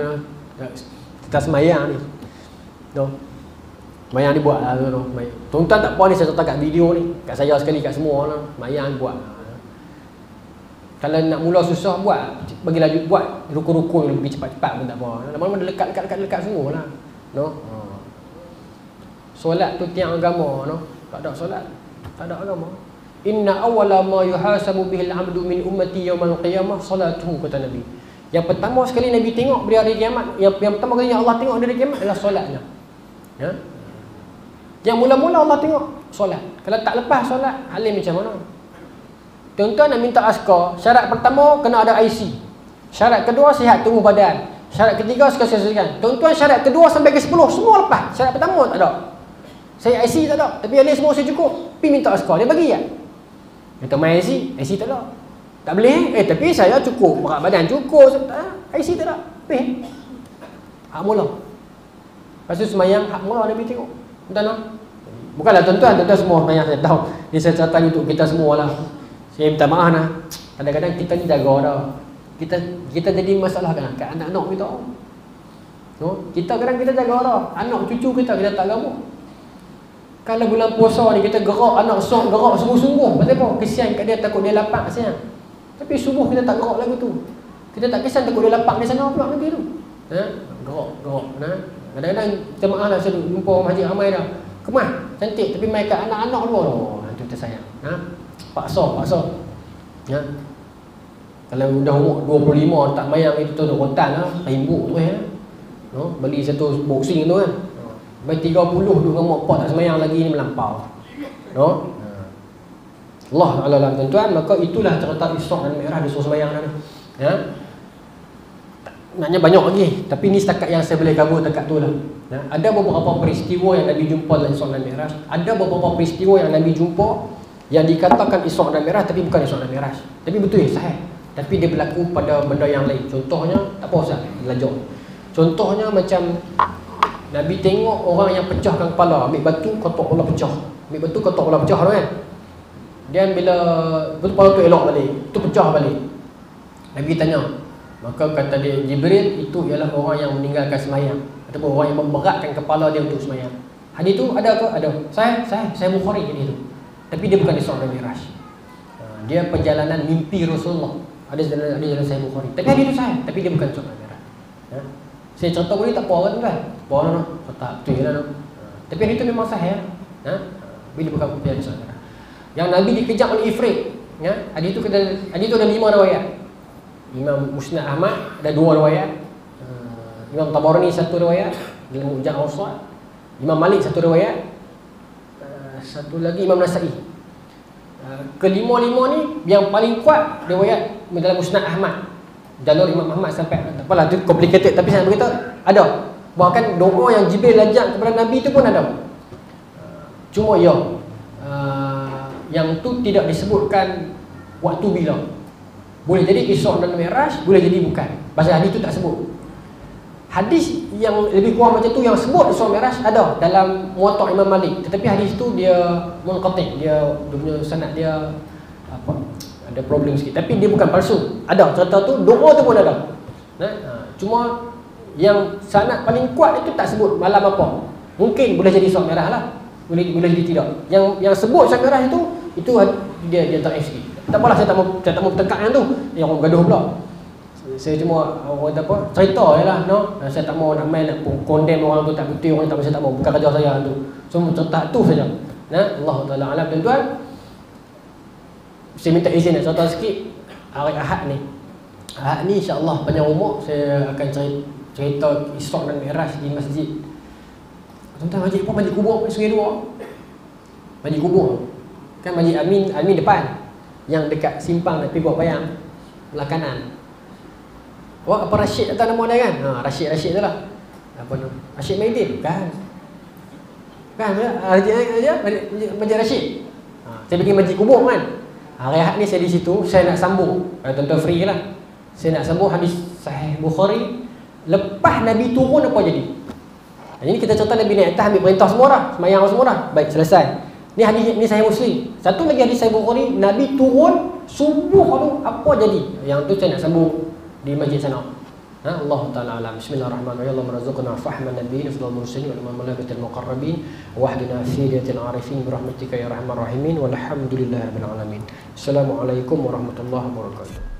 kita semayang ni, no? Semayang ni buat lah tu, no? Tuan-tuan tak apa ni, saya letak kat video ni, kat saya sekali, kat semua, no? Semayang buat. Kalau nak mula susah buat, bagi laju buat rukun-rukun lebih cepat-cepat pun tak apa. Lama-lama dekat semua lah, no? Solat tu tiang agama, no? Tak ada solat, tak ada agama. Inna awwala ma yuhasabu bihil 'abdu min ummati yaumal qiyamah salatuhu, kata Nabi. Yang pertama sekali Nabi tengok pada hari kiamat, yang pertama kali Allah tengok dari kiamat adalah solatnya. Ya? Yang mula-mula Allah tengok solat. Kalau tak lepas solat, halim macam mana? Tuan-tuan nak minta askar, syarat pertama kena ada IC. Syarat kedua sihat tubuh badan. Syarat ketiga sekali-sekali. Tuan-tuan syarat kedua sampai ke 10 semua lepas. Syarat pertama tak ada. Saya IC tak ada, tapi ada semua saya cukup. Pergi minta askar, dia bagi tak? Kata main IC tak ada. Tak boleh. Tapi saya cukup, berat badan cukup. IC tak ada. Pergi. Hak mula. Lepas tu semayang hak mula Nabi tengok. Tuan-tuan. Bukanlah tuan-tuan semua semayang saya tahu. Ini saya catat untuk kita semua lah. Saya minta maaf lah. Kadang-kadang kita ni jaga dah. Kita jadi masalah kan kat anak-anak kita. No? Kita kadang kita jaga dah. Anak cucu kita tak gamuk. Kalau bulan puasa ni kita gerak anak gerak sungguh-sungguh. Pasal apa? Kesian kat dia, takut dia lapar kesian. Tapi subuh kita tak gerak lagu tu. Kita tak kesian takut dia lapar di sana pula nanti tu. Gerak. Kadang-kadang kita maaf lah, saya jumpa masjid ramai dah. Kemah, cantik, tapi main kat anak-anak luar. Itu tersayang. Paksa. Ya. Kalau dah umur 25 tak mayang itu tu rotan lah, rimbuk tu ya. No, beli satu boxing tu kan. Baik 30 duk dengan mak pak tak semayang lagi ni melampau. No? Allah Ta'ala lah tuan-tuan, maka itulah cerita Isra' dan Mi'raj disuruh semayang dah ni. Ya. Maknanya banyak lagi, tapi ni setakat yang saya boleh cover dekat tu lah. Ya. Ada beberapa peristiwa yang Nabi jumpa dalam Isra' dan Mi'raj. Ada beberapa peristiwa yang Nabi jumpa yang dikatakan Isra' dan Mi'raj tapi bukan Isra' dan Mi'raj. Tapi betul sahih. Tapi dia berlaku pada benda yang lain. Contohnya, tak apa Ustaz, belajar. Contohnya macam Nabi tengok orang yang pecahkan kepala, ambil batu kotak kepala pecah. Ambil batu kotak kepala pecah tu kan. Dan bila betul kepala tu elok balik, tu pecah balik. Nabi tanya. Maka kata dia, Jibril itu ialah orang yang meninggalkan semayang ataupun orang yang memberatkan kepala dia untuk semayang. Hadis tu ada ke? Ada. Saya Bukhari hadis tu. Tapi dia bukan Isra' dan Mi'raj. Dia perjalanan mimpi Rasulullah. Ada dalam Sahih Bukhari. Tapi hadis tu sahih, tapi dia bukan Isra' dan Mi'raj. Ya. Saya cerita boleh tak apa kan? Apa no? Tak betul lah no. Tapi hadis tu memang sahih. Ha? Bila bukan perjalanan Isra' dan Mi'raj. Yang Nabi dikejar oleh Ifrit. Ya, hadis tu ada 5 riwayat. Imam Musnad Ahmad ada 2 riwayat. Imam Tabarani 1 riwayat, dalam Mu'jam Awsat. Imam Malik 1 riwayat. Satu lagi Imam Nasa'i. Kelima-lima ni yang paling kuat riwayat dalam Musnad Ahmad. Jalur Imam Ahmad sampai tak apalah tu complicated, tapi saya beritahu ada. Bahkan doa yang Jibril ajak kepada Nabi tu pun ada. Cuma yang tu tidak disebutkan waktu bila. Boleh jadi Isra' dan Mi'raj, boleh jadi bukan. Pasal hadis tu tak sebut. Hadis yang lebih kurang macam tu yang sebut Isra' Mi'raj ada dalam Muwatta' Imam Malik. Tetapi hadis tu dia munqati', dia punya sanad dia apa? Ada problem sikit. Tapi dia bukan palsu. Ada cerita tu, doa tu pun ada. Cuma yang sanad paling kuat itu tak sebut malam apa. Mungkin boleh jadi Isra' Mi'raj lah. Boleh jadi tidak. Yang sebut Isra' Mi'raj itu dia tak sikit. Tak apalah, saya tak mau bertekak yang tu. Yang orang gaduh pula. Saya cuma orang kata apa, cerita je lah, no? Saya tak mau nak main, nak condemn orang tu tak betul, orang tak, saya tak mau, bukan kerja saya tu. Cuma cerita tu saja. Nah, Allah Ta'ala alam tuan-tuan. Saya minta izin nak cerita sikit. Hari Ahad ni insya-Allah panjang umur saya akan cerita Isra' dan Mi'raj di masjid. Tuan-tuan, masjid apa? Masjid kubur Sungai Dua. Masjid kubur. Kan Masjid Amin depan. Yang dekat simpang nak pergi buat bayang belah kanan. Wah, apa Rashid tak tahu nama dia kan? Rashid tu lah. Apa nama? Rashid Maidin kan? Kan Masjid Rashid. Saya pergi masjid kubur kan. Hari Ahad ni saya di situ, saya nak sambung. Tuan-tuan free lah. Saya nak sambung hadis Sahih Bukhari. Lepas Nabi turun apa jadi? Jadi kita cerita Nabi naik atas ambil perintah semua dah, sembahyang semua dah. Baik, selesai. Ni hadis ni Sahih Muslim. Satu lagi hadis Sahih Bukhari, Nabi turun subuh tu apa jadi? Yang tu saya nak sambung di masjid sana. Allah Ta'ala alam. Bismillahirrahmanirrahim. Allah marzuqna fahman nabiyyin wa mursalin wa malaikatil muqarrabin wa ahdina fi diyatil arifin bi rahmatika ya arhamar rahimin walhamdulillahi rabbil alamin. Assalamualaikum warahmatullahi wabarakatuh.